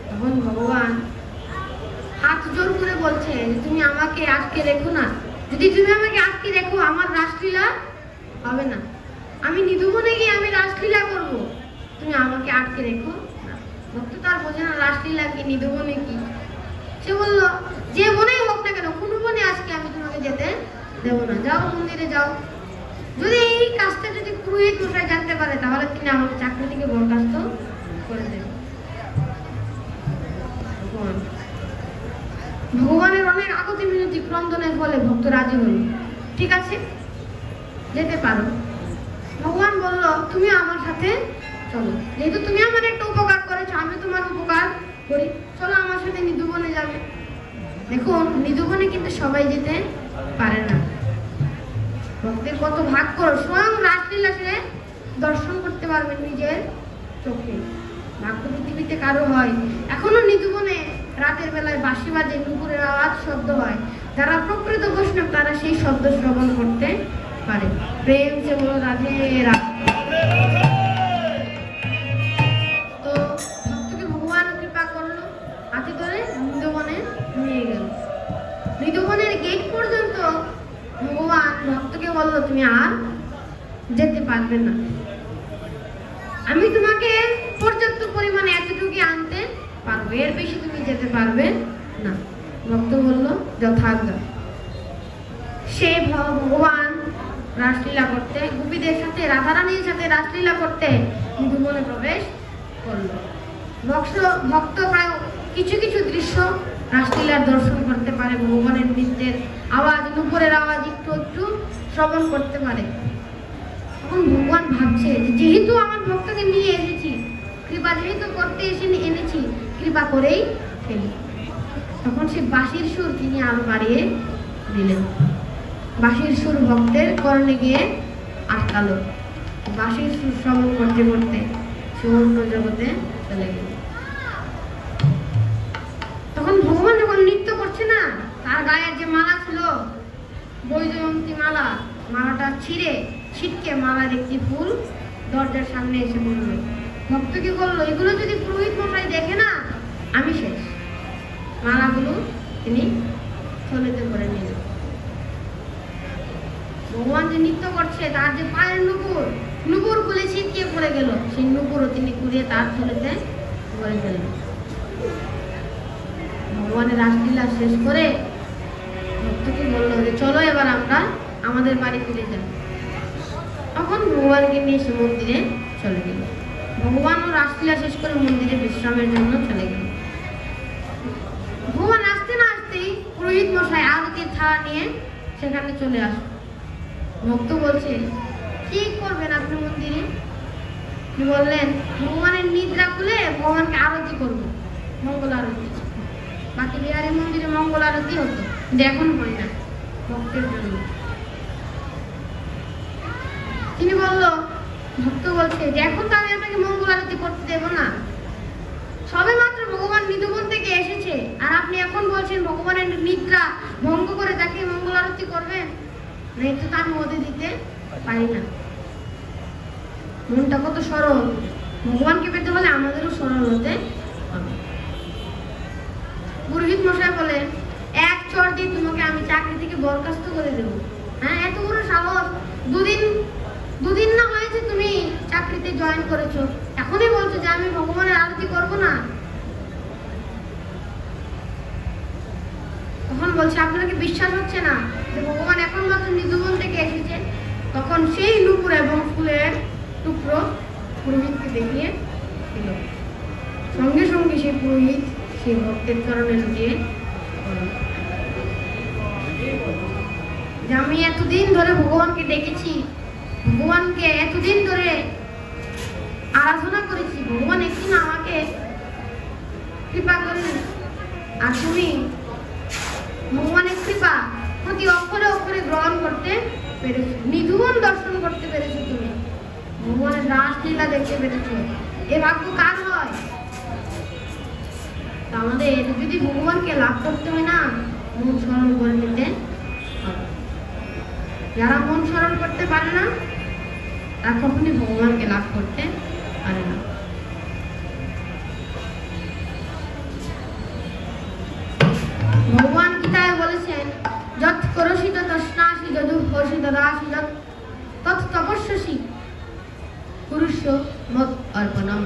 তখন ভগবান হাত জোর করে বলছে যে তুমি আমাকে আটকে রেখো না, যদি তুমি আমাকে আটকে রেখো আমার রাসলীলা হবে না, আমি নিধুবনে গিয়ে আমি রাসলীলা করব, তুমি আমাকে আটকে রেখো না। ভক্ত তার বোঝে না রাসলীলা কি নিধুবনে কি। সে বলল যে বনেই হোক না কেন, কোনো বনে আজকে আমি তোমাকে যেতে দেবো না, যাও মন্দিরে যাও। যদি এই কাজটা যদি পুরোহিত মশাই জানতে পারে তাহলে তিনি আমাকে চাকরি থেকে বরখাস্ত করে দেবেন। ভগবানের অনেক আগতি মিনতি ক্রন্দনের ফলে ভক্ত রাজি হল। ঠিক আছে, যেতে পারো। ভগবান বলল, তুমি আমার সাথে চলো, যেহেতু তুমি আমার একটা উপকার করেছো, আমি তোমার উপকার করি, চলো আমার সাথে নিধুবনে যাবে। দেখুন, নিধুবনে কিন্তু সবাই যেতে পারে না। ভক্তের কত ভাগ্য, স্বয়ং রাসলীলা সে দর্শন করতে পারবেন নিজের চোখে। ভাগ্য পৃথিবীতে কারো হয়। এখনো নিধুবনে রাতের বেলায় বাঁশি বাজে, নুপুরের আওয়াজ, শব্দ হয়। যারা প্রকৃত বৈষ্ণব তারা সেই শব্দ শ্রবণ করতে পারে। প্রেম সে বলো রাধে রাধে। তো ভক্তকে ভগবান কৃপা করলো, হাতে ধরে নিধুবনে নিয়ে গেল। নিধুবনের গেট পর্যন্ত ভগবান ভক্তকে বললো, তুমি আর যেতে পারবে না, আমি তোমাকে পর্যাপ্ত পরিমাণে এতটুকু আনতে পারবো, এর বেশি তুমি যেতে পারবে না। ভক্ত বলল, যথাজ্ঞা। সে ভগবান রাসলীলা করতে, গোপীদের সাথে, রাধারানীর সাথে রাসলীলা করতে নিধুবনে প্রবেশ করল। ভক্ত প্রায় কিছু কিছু দৃশ্য রাসলীলার দর্শন করতে পারে, ভগবানের নৃত্যের আওয়াজ, নুপুরের আওয়াজ একটু একটু শ্রবণ করতে পারে। তখন ভগবান ভাবছে, যেহেতু আমার ভক্তকে নিয়ে এসেছি, কৃপা যেহেতু করতে এনেছি, কৃপা করেই ফেলি। তখন সে বাঁশির সুর তিনি আরো বাড়িয়ে দিলেন। বাঁশির সুর ভক্তের কর্ণে গিয়ে আটকালো। বাঁশির সুর শ্রবণ করতে করতে সে অন্য জগতে চলে গেল। তখন ভগবান যখন নৃত্য করছে না, তার গায়ের যে মালা ছিল, বৈজয়ন্তী মালা, মালাটা ছিটকে মালার একটি ফুল দরজার সামনে এসে পড়ল। ভক্ত কি বললো, এগুলো যদি পুরোহিত মশাই দেখে না, আমি শেষ। মালাগুলো তিনি থলেতে করে নিলেন। ভগবান যে নৃত্য করছে, তার যে পায়ের নুপুর খুলে ছিটকে পড়ে গেল, সেই নুপুরও তিনি কুড়িয়ে তার থলেতে ভরে ফেললেন। ভগবানের রাসলীলা শেষ করে ভক্তকে বললো যে, চলো এবার আমরা আমাদের বাড়ি ফিরে যাই। তখন ভগবানকে নিয়ে সে মন্দিরে চলে গেল। ভগবানও রাসলীলা শেষ করে মন্দিরে বিশ্রামের জন্য চলে গেল। ভগবান আসতে না আসতেই পুরোহিত মশাই আরতির থালা নিয়ে সেখানে চলে আসে। ভক্ত বলছে, কি করবেন আপনি মন্দিরে? তিনি বললেন, ভগবানের নিদ্রা খুলে ভগবানকে আরতি করব, মঙ্গল আরতি। বাকি বিহারী মন্দিরে মঙ্গল আরতি হতো, কিন্তু এখন হয় না ভক্তের জন্য। তিনি বলল, ভক্ত বলছে যে এখন তো আমি আপনাকে মঙ্গল আরতি করতে দেব না, সবে মাত্র ভগবান নিধুবন থেকে এসেছে, আর আপনি এখন বলছেন ভগবানের নিদ্রা ভঙ্গ করে তাকে মঙ্গল আরতি করবেন না, এটা তো আমি হতে দিতে পারি না। মনটা কত সরল, ভগবানকে পেতে হলে আমাদেরও সরল হতে হবে। পুরোহিত মশাই বলে, এক চর দিয়ে তোমাকে আমি চাকরি থেকে বরখাস্ত করে দেবো। হ্যাঁ, এত বড় সাহস! দুদিন না হয়েছে তুমি চাকরিতে জয়েন করেছো, এখনই বলছো যে আমি ভগবানের আরতি করব না। তখন বলছে, আপনাকে বিশ্বাস হচ্ছে না যে ভগবান এখন মাত্র নিধুবন থেকে এসেছে? তখন সেই নুপুর এবং ফুলের টুকরো পুরোহিতকে দেখিয়ে দিল। সঙ্গে সঙ্গে সেই পুরোহিত সেই ভক্তের চরণে লুটিয়ে যে আমি এতদিন ধরে ভগবানকে ডেকেছি, ভগবানকে এতদিন ধরে আরাধনা করেছি, ভগবান একদিন আমাকে কৃপা করলেন, আর তুমি ভগবানের কৃপা প্রতি অক্ষরে অক্ষরে গ্রহণ করতে পেরেছো, নিধুবন দর্শন করতে পেরেছো, তুমি ভগবানের রাসলীলা দেখতে পেরেছো। এ ভাগ্য কার হয়? আমাদের যদি ভগবানকে লাভ করতে হয় না, মন স্মরণ করে নিতে হবে। যারা মন স্মরণ করতে পারে না, তারা কখনই ভগবানকে লাভ করতে পারে না। ভগবান গীতায় বলেছেন, যৎ করসি তস্নাসি যদু হসি দদাসি যৎ তৎ তপস্যসি পুরুষ মত অর্পণম।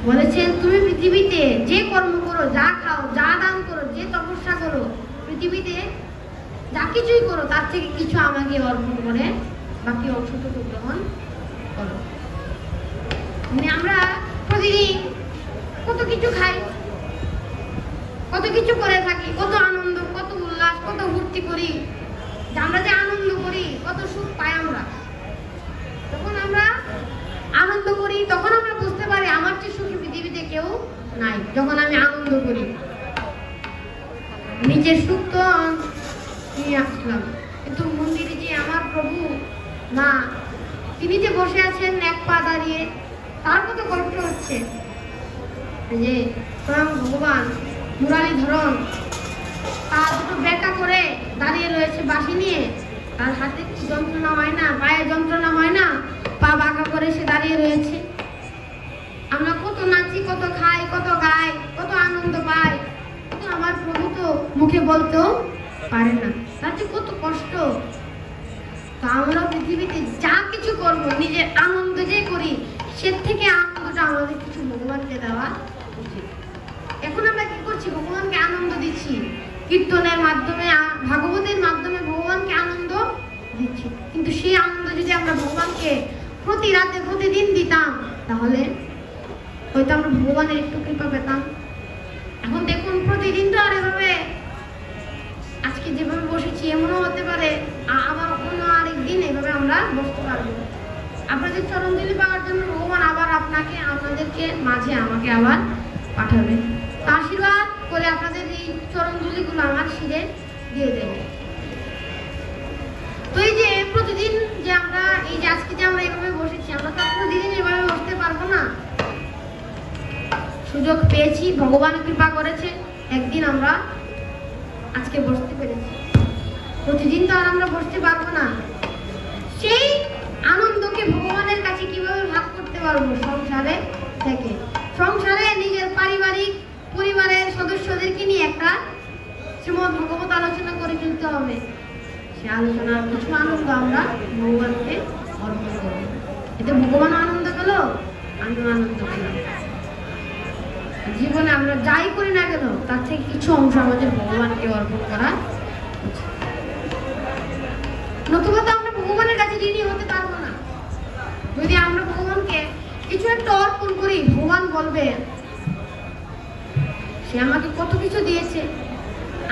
বলেছেন, তুমি পৃথিবীতে যে কর্ম করো, যা খাও, যা দান করো, যে তপস্যা করো, পৃথিবীতে যা কিছুই করো, তার থেকে কিছু আমাকে অর্পণ করে বাকি অংশটুকু গ্রহণ করো। আমরা প্রতিদিন কত কিছু খাই, কত কিছু করে থাকি, কত আনন্দ, কত উল্লাস, কত ফুর্তি করি, যে আমরা যে আনন্দ করি, কত সুখ পাই আমরা। যখন আমরা আনন্দ করি তখন আমরা বুঝতে পারি আমার চেয়ে সুখী পৃথিবীতে কেউ নাই। যখন আমি আনন্দ করি, নিজের সুখ তো নিয়ে আসলাম, কিন্তু মন্দিরে যে আমার প্রভু মা, তিনি যে বসে আছেন এক পা দাঁড়িয়ে, তার কত কষ্ট হচ্ছে। যে স্বয়ং ভগবান মুরালীধরন তার দুটো বেটা করে দাঁড়িয়ে রয়েছে বাঁশি নিয়ে, তার হাতে যন্ত্রণা হয় না, পায়ে যন্ত্রণা হয় না, পা বাঁকা করে সে দাঁড়িয়ে রয়েছে। আমরা কত নাচি, কত খাই, কত গাই, কত আনন্দ পাই, কিন্তু আমার প্রভু তো মুখে বলতেও পারে না, তার যে কত কষ্ট। তো আমরা পৃথিবীতে যা কিছু করবো নিজের আনন্দ যে করি, সে থেকে আনন্দটা আমাদের কিছু ভগবানকে দেওয়া উচিত। এখন আমরা কি করছি? ভগবানকে আনন্দ দিচ্ছি, কীর্তনের মাধ্যমে, ভাগবতের মাধ্যমে ভগবানকে আনন্দ দিচ্ছি, কিন্তু সেই আনন্দ যদি আমরা ভগবানকে প্রতি রাতে প্রতিদিন দিতাম, তাহলে হয়তো আমরা ভগবানের একটু কৃপা পেতাম। এখন দেখুন, প্রতিদিন তো আর এভাবে আজকে যেভাবে বসেছি এমনও হতে পারে আবার অন্য আরেকদিন এভাবে আমরা বসতে পারবো। আপনাদের চরণধুলি পাওয়ার জন্য ভগবান আবার আপনাকে, আপনাদেরকে মাঝে আমাকে আবার পাঠাবে। তো আশীর্বাদ করে আপনাদের এই চরণধুলিগুলো আমার শিরে দিয়ে দেবে। তো এই যে প্রতিদিন যে আমরা, এই যে আজকে যে আমরা এভাবে বসেছি, আমরা তো প্রতিদিন এভাবে বসতে পারবো না। সুযোগ পেয়েছি, ভগবান কৃপা করেছে, একদিন আমরা আজকে বসতে পেরেছি। প্রতিদিন তো আর আমরা বসতে পারবো না। সেই আনন্দকে ভগবানের কাছে কিভাবে ভাগ করতে পারবো? সংসারে থেকে, সংসারে নিজের পারিবারিক পরিবারের সদস্যদেরকে নিয়ে একটা শ্রীমদ্ ভগবত আলোচনা করে ফেলতে হবে। সে আলোচনার কিছু আনন্দ আমরা ভগবানকে অর্পণ করব। এতে ভগবান আনন্দ পেল, আমিও আনন্দ পেলাম। জীবনে আমরা যাই করি না কেন, তার থেকে কিছু অংশ আমাদের ভগবানকে অর্পণ করা উচিত। নতুবা তো আমরা ভগবানের কাছে ঋণী হতে পারবো না। যদি আমরা ভগবানকে কিছু একটা অর্পণ করি, ভগবান বলবে সে আমাকে কত কিছু দিয়েছে,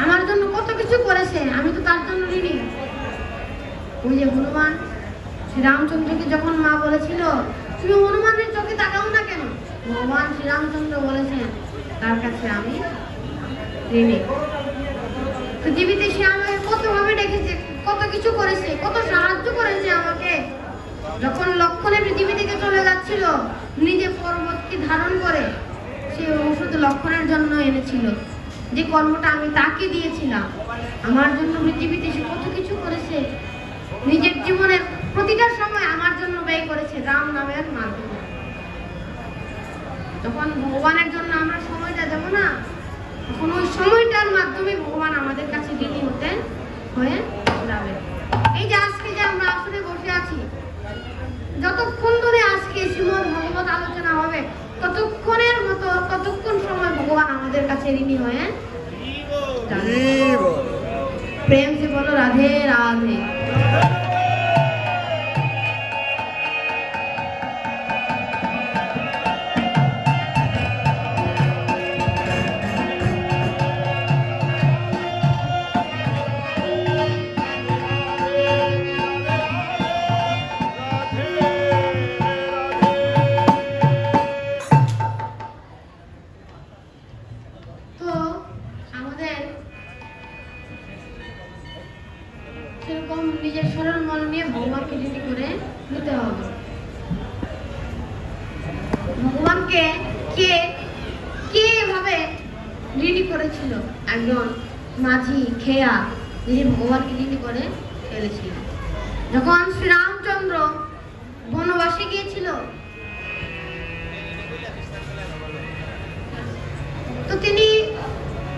আমার জন্য কত কিছু করেছে, আমি তো তার জন্য ঋণী। ওই যে হনুমান শ্রীরামচন্দ্রকে যখন মা বলেছিল তুমি হনুমানের চোখে তাকাও না কেন, ভগবান শ্রীরামচন্দ্র বলেছেন তার কাছে আমি ঋণী। পৃথিবীতে সে আমাকে কতভাবে ডেকেছে, কত কিছু করেছে, কত সাহায্য করেছে আমাকে। যখন লক্ষণে পৃথিবী থেকে চলে যাচ্ছিল, নিজে পর্বতকে ধারণ করে সে ওষুধ লক্ষণের জন্য এনেছিল, যে কর্মটা আমি তাকে দিয়েছিলাম। আমার জন্য পৃথিবীতে সে কত কিছু করেছে, নিজের জীবনের প্রতিটা সময় আমার জন্য ব্যয় করেছে রাম নামের মাধ্যমে। যখন ভগবানের জন্য আমরা সময়টা দেব না, তখন ওই সময়টার মাধ্যমে ভগবান আমাদের কাছে ঋণী হয়ে যাবে। এই যে আজকে যে আমরা আসলে বসে আছি, যতক্ষণ ধরে আজকে শ্রীমদ্ ভগবত আলোচনা হবে, ততক্ষণ সময় ভগবান আমাদের কাছে ঋণী হয়ে যাবে। প্রেম সে বলো রাধে রাধে। সেরকম নিজের সরল মন নিয়ে ভগবানকে ঋণী করে নিতে হবে। ভগবানকে কে এভাবে ঋণী করেছিল? একজন মাঝি খেয়া যিনি ভগবানকে ঋণী করে ফেলেছিল। যখন শ্রীরামচন্দ্র বনবাসে গিয়েছিল, তো তিনি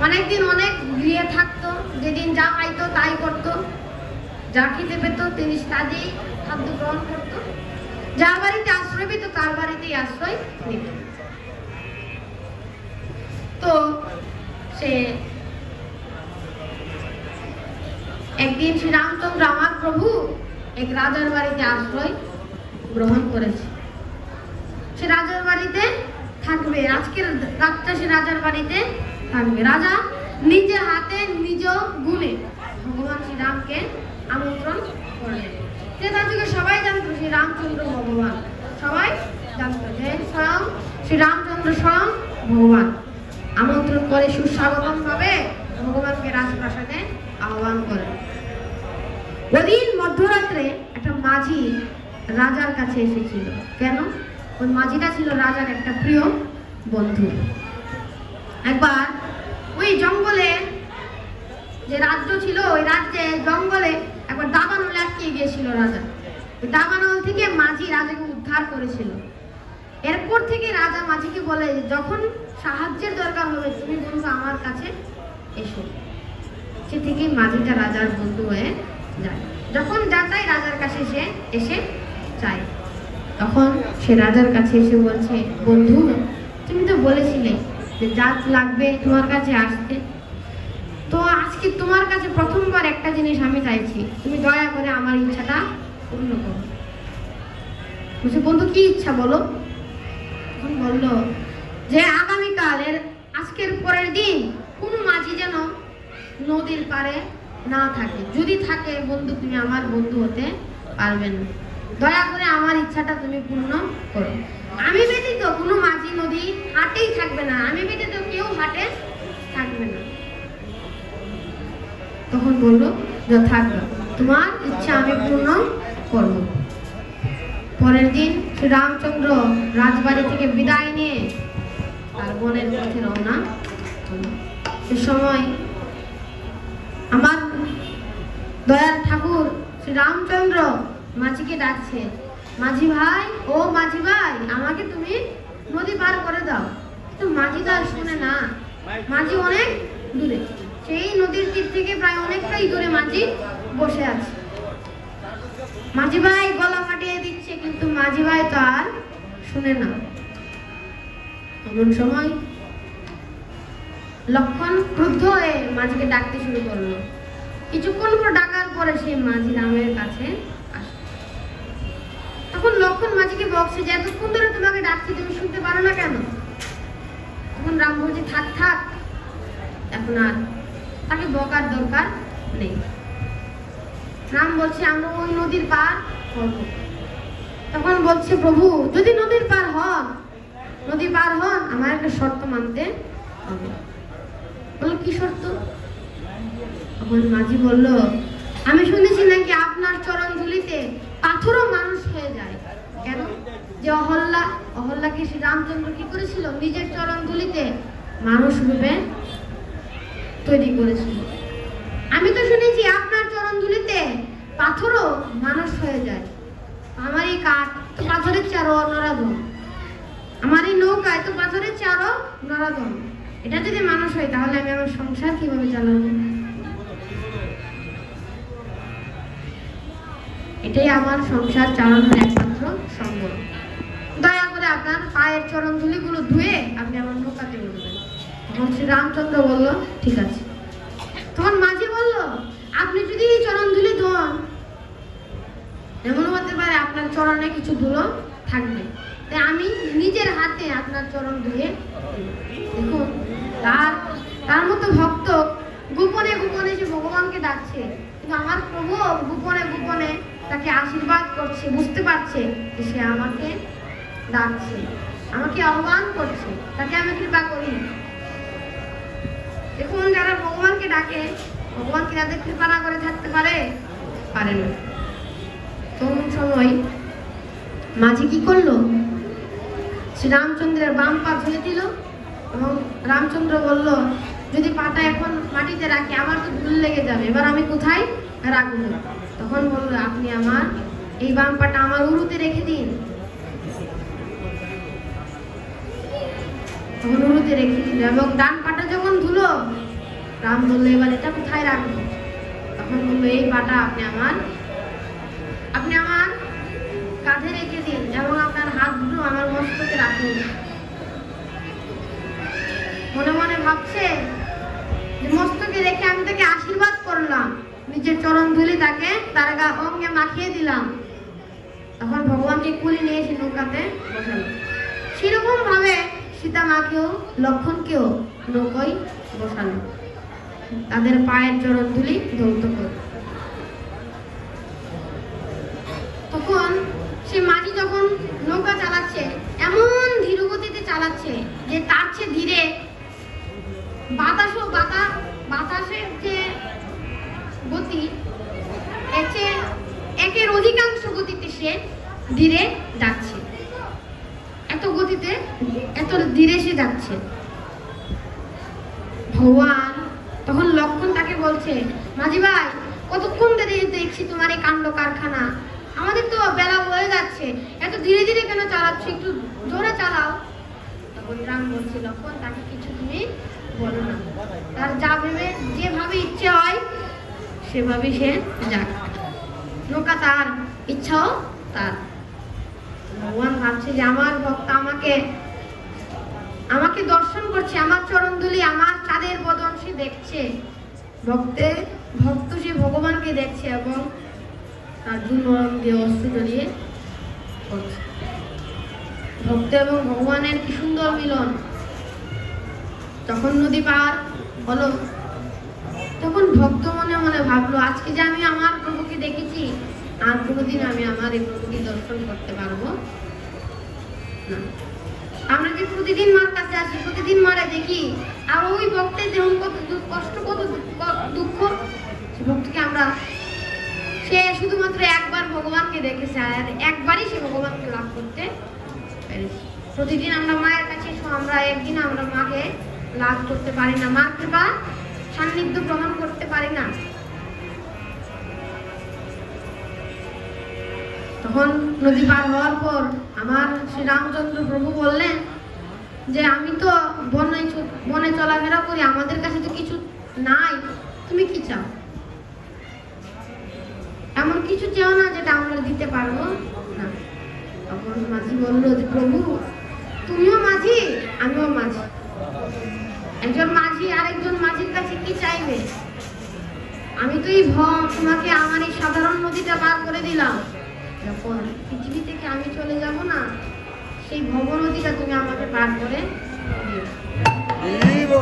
অনেকদিন অনেক গৃহে থাকতো, যেদিন যা পাইতো তাই করতো, যা খেতে পেত তিনি তাতেই খাদ্য গ্রহণ করত, যার বাড়িতে আশ্রয় পেত তার বাড়িতেই আশ্রয় নিত। তো সে একদিন শ্রীরামচন্দ্র আমার প্রভু এক রাজার বাড়িতে আশ্রয় গ্রহণ করেছে। সে রাজার বাড়িতে থাকবে, আজকের রাতটা সে রাজার বাড়িতে থাকবে। রাজা নিজের হাতে নিজ গুণে ভগবান শ্রীরামকে আমন্ত্রণ করলেন। ত্রেতা যুগে সবাই জানতো শ্রী রামচন্দ্র ভগবান, সবাই জানতো যে স্বয়ং শ্রী রামচন্দ্র স্বয়ং ভগবান। আমন্ত্রণ করে সুস্বাগতম ভাবে ভগবানকে রাজপ্রাসাদে আহ্বান করেন। ওদিন মধ্যরাত্রে একটা মাঝি রাজার কাছে এসেছিল। কেন? ওই মাঝিটা ছিল রাজার একটা প্রিয় বন্ধু। একবার ওই জঙ্গলে যে রাজ্য ছিল, ওই রাজ্যে জঙ্গলে একবার দাবানল আটকে গিয়েছিল রাজা। ওই দাবানল থেকে মাঝি রাজাকে উদ্ধার করেছিল। এরপর থেকে রাজা মাঝিকে বলে, যখন সাহায্যের দরকার হবে তুমি বন্ধু আমার কাছে এসো। সে থেকেই মাঝিটা রাজার বন্ধু হয়ে যায়। যখন যা চাই রাজার কাছে সে এসে চায়। তখন সে রাজার কাছে এসে বলছে, বন্ধু তুমি তো বলেছিলে যে যা লাগবে তোমার কাছে আসতে, তো আজকে তোমার কাছে প্রথমবার একটা জিনিস আমি চাইছি, তুমি দয়া করে আমার ইচ্ছাটা পূর্ণ করো। বলছে, বন্ধু কি ইচ্ছা বলো? তখন বললো যে আগামীকালের আজকের পরের দিন কোনো মাঝি যেন নদীর পাড়ে না থাকে, যদি থাকে বন্ধু তুমি আমার বন্ধু হতে পারবে না, দয়া করে আমার ইচ্ছাটা তুমি পূর্ণ করো। আমি ব্যতীত কোনো মাঝি নদী হাটেই থাকবে না, আমি ব্যতীত কেউ হাটে থাকবে না। তখন বললো যে থাকবে, তোমার ইচ্ছা আমি পূর্ণ করব। পরের দিন শ্রী রামচন্দ্র রাজবাড়ি থেকে বিদায় নিয়ে তার বনের পথে রওনা হলো। সে সময় আমার দয়ার ঠাকুর শ্রী রামচন্দ্র মাঝিকে ডাকছে, মাঝি ভাই, ও মাঝি ভাই, আমাকে তুমি নদী পার করে দাও। কিন্তু মাঝি তো আর শুনে না, মাঝি অনেক দূরে, সেই নদীর তীর থেকে প্রায় অনেকটাই দূরে মাঝি বসে আছে। মাঝি ভাই গলা ফাটিয়ে দিচ্ছে, কিন্তু মাঝি ভাই তো আর শুনে না। এমন সময় লক্ষণ ক্রুদ্ধ হয়ে মাঝিকে ডাকতে শুরু করলো। কিছুক্ষণ পর ডাকার পরে সে মাঝি রামের কাছে আসে। তখন লক্ষণ মাঝিকে বকছে যে এতক্ষণ ধরে তোমাকে ডাকছি, তুমি শুনতে পারো না কেন? তখন রাম বলছে, থাক থাক, এখন আর তাকে বকার দরকার নেই। রাম বলছে, আমরা ওই নদীর পার করব। তখন বলছে, প্রভু যদি নদীর পার হন, নদী পার হন, আমার একটা শর্ত মানতে হবে। বললো, কি শর্ত? তখন মাঝি বলল, আমি শুনেছি নাকি আপনার চরণ ধুলিতে পাথরও মানুষ হয়ে যায়। কেন? যে অহল্যাকে শ্রী রামচন্দ্র কি করেছিল? নিজের চরণ ধুলিতে মানুষ রূপে তৈরি করেছিল। আমি তো শুনেছি আপনার চরণ ধুলিতে পাথরও মানুষ হয়ে যায়। আমার এই কাঠ তো পাথরের চেয়ে আরো নরাধম, আমার এই নৌকায় তো পাথরের চেয়ে আরো নরাধম। এটা যদি মানুষ হয় তাহলে আমি আমার সংসার কিভাবে চালাবো? এটাই আমার সংসার চালানোর একমাত্র সম্বল। দয়া করে আপনার পায়ের চরণ ধুলিগুলো ধুয়ে আপনি আমার নৌকাতে উঠবেন। তখন শ্রী রামচন্দ্র বলল, ঠিক আছে। তখন মাঝি বলল, আপনি যদি এই চরণ ধুলি ধোন, এমন হতে পারে আপনার চরণে কিছু ধুলো থাকবে, তাই আমি নিজের হাতে আপনার চরণ ধুয়ে। দেখুন, তার মতো ভক্ত গোপনে গোপনে সে ভগবানকে ডাকছে, কিন্তু আমার প্রভু গোপনে গোপনে তাকে আশীর্বাদ করছে, বুঝতে পারছে যে সে আমাকে ডাকছে, আমাকে আহ্বান করছে, তাকে আমি কৃপা করি। দেখুন, যারা ভগবানকে ডাকে, ভগবান কি তাদের কৃপা না করে থাকতে পারে? পারে না। তখন সময় মাঝি কি করলো? শ্রী রামচন্দ্রের বাম পা ধুয়ে দিল এবং রামচন্দ্র বলল, যদি পাটা এখন মাটিতে রাখি আমার তো ধুল লেগে যাবে, এবার আমি কোথায় রাখবো? তখন বললো, আপনি আমার এই বাম পাটা আমার উরুতে রেখে দিন। তখন উরুতে রেখে দিল এবং ডান পাটা যখন ধুলো, রাম বললো, এবার এটা কোথায় রাখবো? তখন বললো, এই পাটা আপনি আমার কাঁধে রেখে দিন এবং আপনার হাত দুটো আমার মস্তকে রাখুন। মনে মনে ভাবছে যে মস্তকে রেখে আমি তাকে আশীর্বাদ করলাম, নিজের চরণ ধুলি তাকে তার অঙ্গে মাখিয়ে দিলাম। তখন ভগবানকে কুলি নিয়ে এসে নৌকাতে বসালো। সেরকম ভাবে সীতা মাকেও লক্ষণকেও নৌকায় বসালো। তাদের পায়ের চরণ ধুলি ধৌত করো। তখন সে মাঝি যখন নৌকা চালাচ্ছে, এমন ধীর গতিতে চালাচ্ছে যে তার চেয়ে ধীরে বাতাসের যে গতি, একের অধিকাংশ গতিতে সে ধীরে যাচ্ছে, এত ধীরে সে যাচ্ছে। ভগবান তখন লক্ষণ তাকে বলছে, মাঝি ভাই, কতক্ষণ ধরে দেখছি তোমার এই কাণ্ড কারখানা, আমাদের তো বেলা হয়ে যাচ্ছে, এত ধীরে ধীরে কেন চালাচ্ছ, একটু জোরে চালাও। তখন রাম বলছে, লক্ষণ, তাকে কিছু তুমি বলো না, তার যা ভেবে যেভাবে ইচ্ছে হয় সেভাবে সে যাক, নৌকা তার, ইচ্ছাও তার। ভগবান ভাবছে যে আমার ভক্ত আমাকে দর্শন করছে, আমার চরণধুলি, আমার চাঁদের বদন সে দেখছে, ভক্ত সে ভগবানকে দেখছে এবং তার দুর্নরম দিয়ে অস্ত্র জড়িয়ে করছে। ভক্ত এবং ভগবানের কি সুন্দর মিলন। যখন নদী পার হলো, তখন ভক্ত মনে মনে ভাবলো, আজকে যে আমি আমার প্রভুকে দেখেছি, আর কোনোদিন আমি আমার এই প্রভুকে দর্শন করতে পারবো না। আমরা যে প্রতিদিন মার কাছে আসি, প্রতিদিন মারে দেখি, আর ওই ভক্তের যেমন কত কষ্ট, কত দুঃখ, সে ভক্তকে সে শুধুমাত্র একবার ভগবানকে দেখেছে, আর একবারই সে ভগবানকে লাভ করতে পেরেছে। প্রতিদিন আমরা মায়ের কাছে এসো, আমরা একদিন আমরা মাকে লাভ করতে পারি না, মার কৃপা সান্নিধ্য গ্রহণ করতে পারি না। তখন নদী পার হওয়ার পর আমার শ্রী রামচন্দ্র প্রভু বললেন যে আমি তো বনে চলাফেরা করি, আমাদের কাছে তো কিছু নাই, তুমি কি চাও? এমন কিছু চাও না যেটা আমরা দিতে পারবো না। তখন মাঝি বললো যে প্রভু, তুমিও মাঝি, আমিও মাঝি, একজন মাঝি আরেকজন মাঝির কাছে কি চাইবে? আমি তো তোমাকে আমার এই সাধারণ নদীটা পার করে দিলাম, যখন পৃথিবী থেকে আমি চলে যাব না, সেই ভব নদীটা তুমি আমাকে পার করে দিও।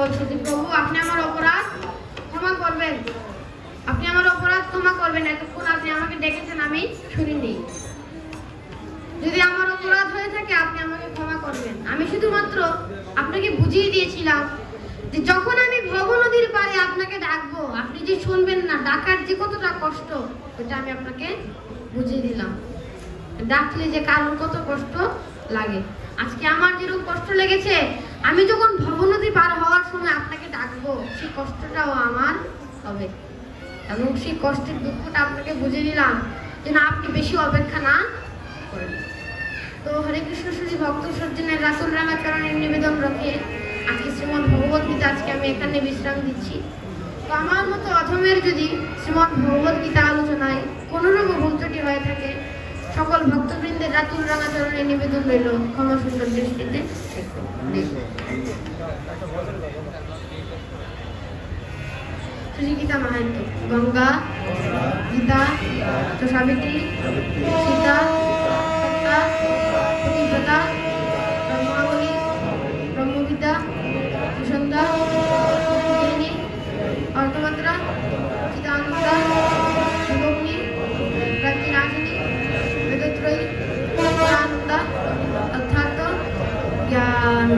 বলছে যে প্রভু, আপনি আমার অপরাধ ক্ষমা করবেন, এতক্ষণ আপনি আমাকে ডেকেছেন, আমি শুনিনি। যদি আমার অপরাধ হয়ে থাকে আপনি আমাকে ক্ষমা করবেন। আমি শুধুমাত্র আপনাকে বুঝিয়ে দিয়েছিলাম যে যখন আমি ভব নদীর পাড়ে আপনাকে ডাকবো, আপনি যে শুনবেন না, ডাকার যে কতটা কষ্ট, ওটা আমি আপনাকে বুঝিয়ে দিলাম। ডাকলে যে কারণ কত কষ্ট লাগে, আজকে আমার যেরকম কষ্ট লেগেছে, আমি যখন ভব নদী পার হওয়ার সময় আপনাকে ডাকবো, সেই কষ্টটাও আমার হবে, এবং সেই কষ্টের দুঃখটা আপনাকে বুঝিয়ে দিলাম যেন আপনি বেশি অপেক্ষা না করেন। তো হরে কৃষ্ণ শ্রী ভক্ত সজ্জনের রাতুল রাঙা চরণের নিবেদন রেখে আজকে শ্রীমদ্ ভগবত গীতা আজকে আমি এখানে বিশ্রাম দিচ্ছি। তো আমার মতো অধমের যদি শ্রীমদ্ ভগবত গীতা আলোচনায় কোনো রকম ভুল ত্রুটি হয়ে থাকে, সকল ভক্তবৃন্দের রাতুল রাঙা চরণের নিবেদন রইল ক্ষমা সুন্দর দৃষ্টিতে। শ্রী গীতা মাহাত্ম্য। গঙ্গা, গীতা, সাবিত্রী, সীতা, সত্তা, পতিব্রতা, ব্রহ্মাবলী, ব্রহ্মবিদ্যা, সুসন্ধা, মুক্তিগিরিণী, অর্থমাত্রা, চিদানন্দা, শিবগ্নি, প্রাচীনাশিনী, বেদত্রয়ী, জ্ঞানন্দা, অর্থাৎ জ্ঞান।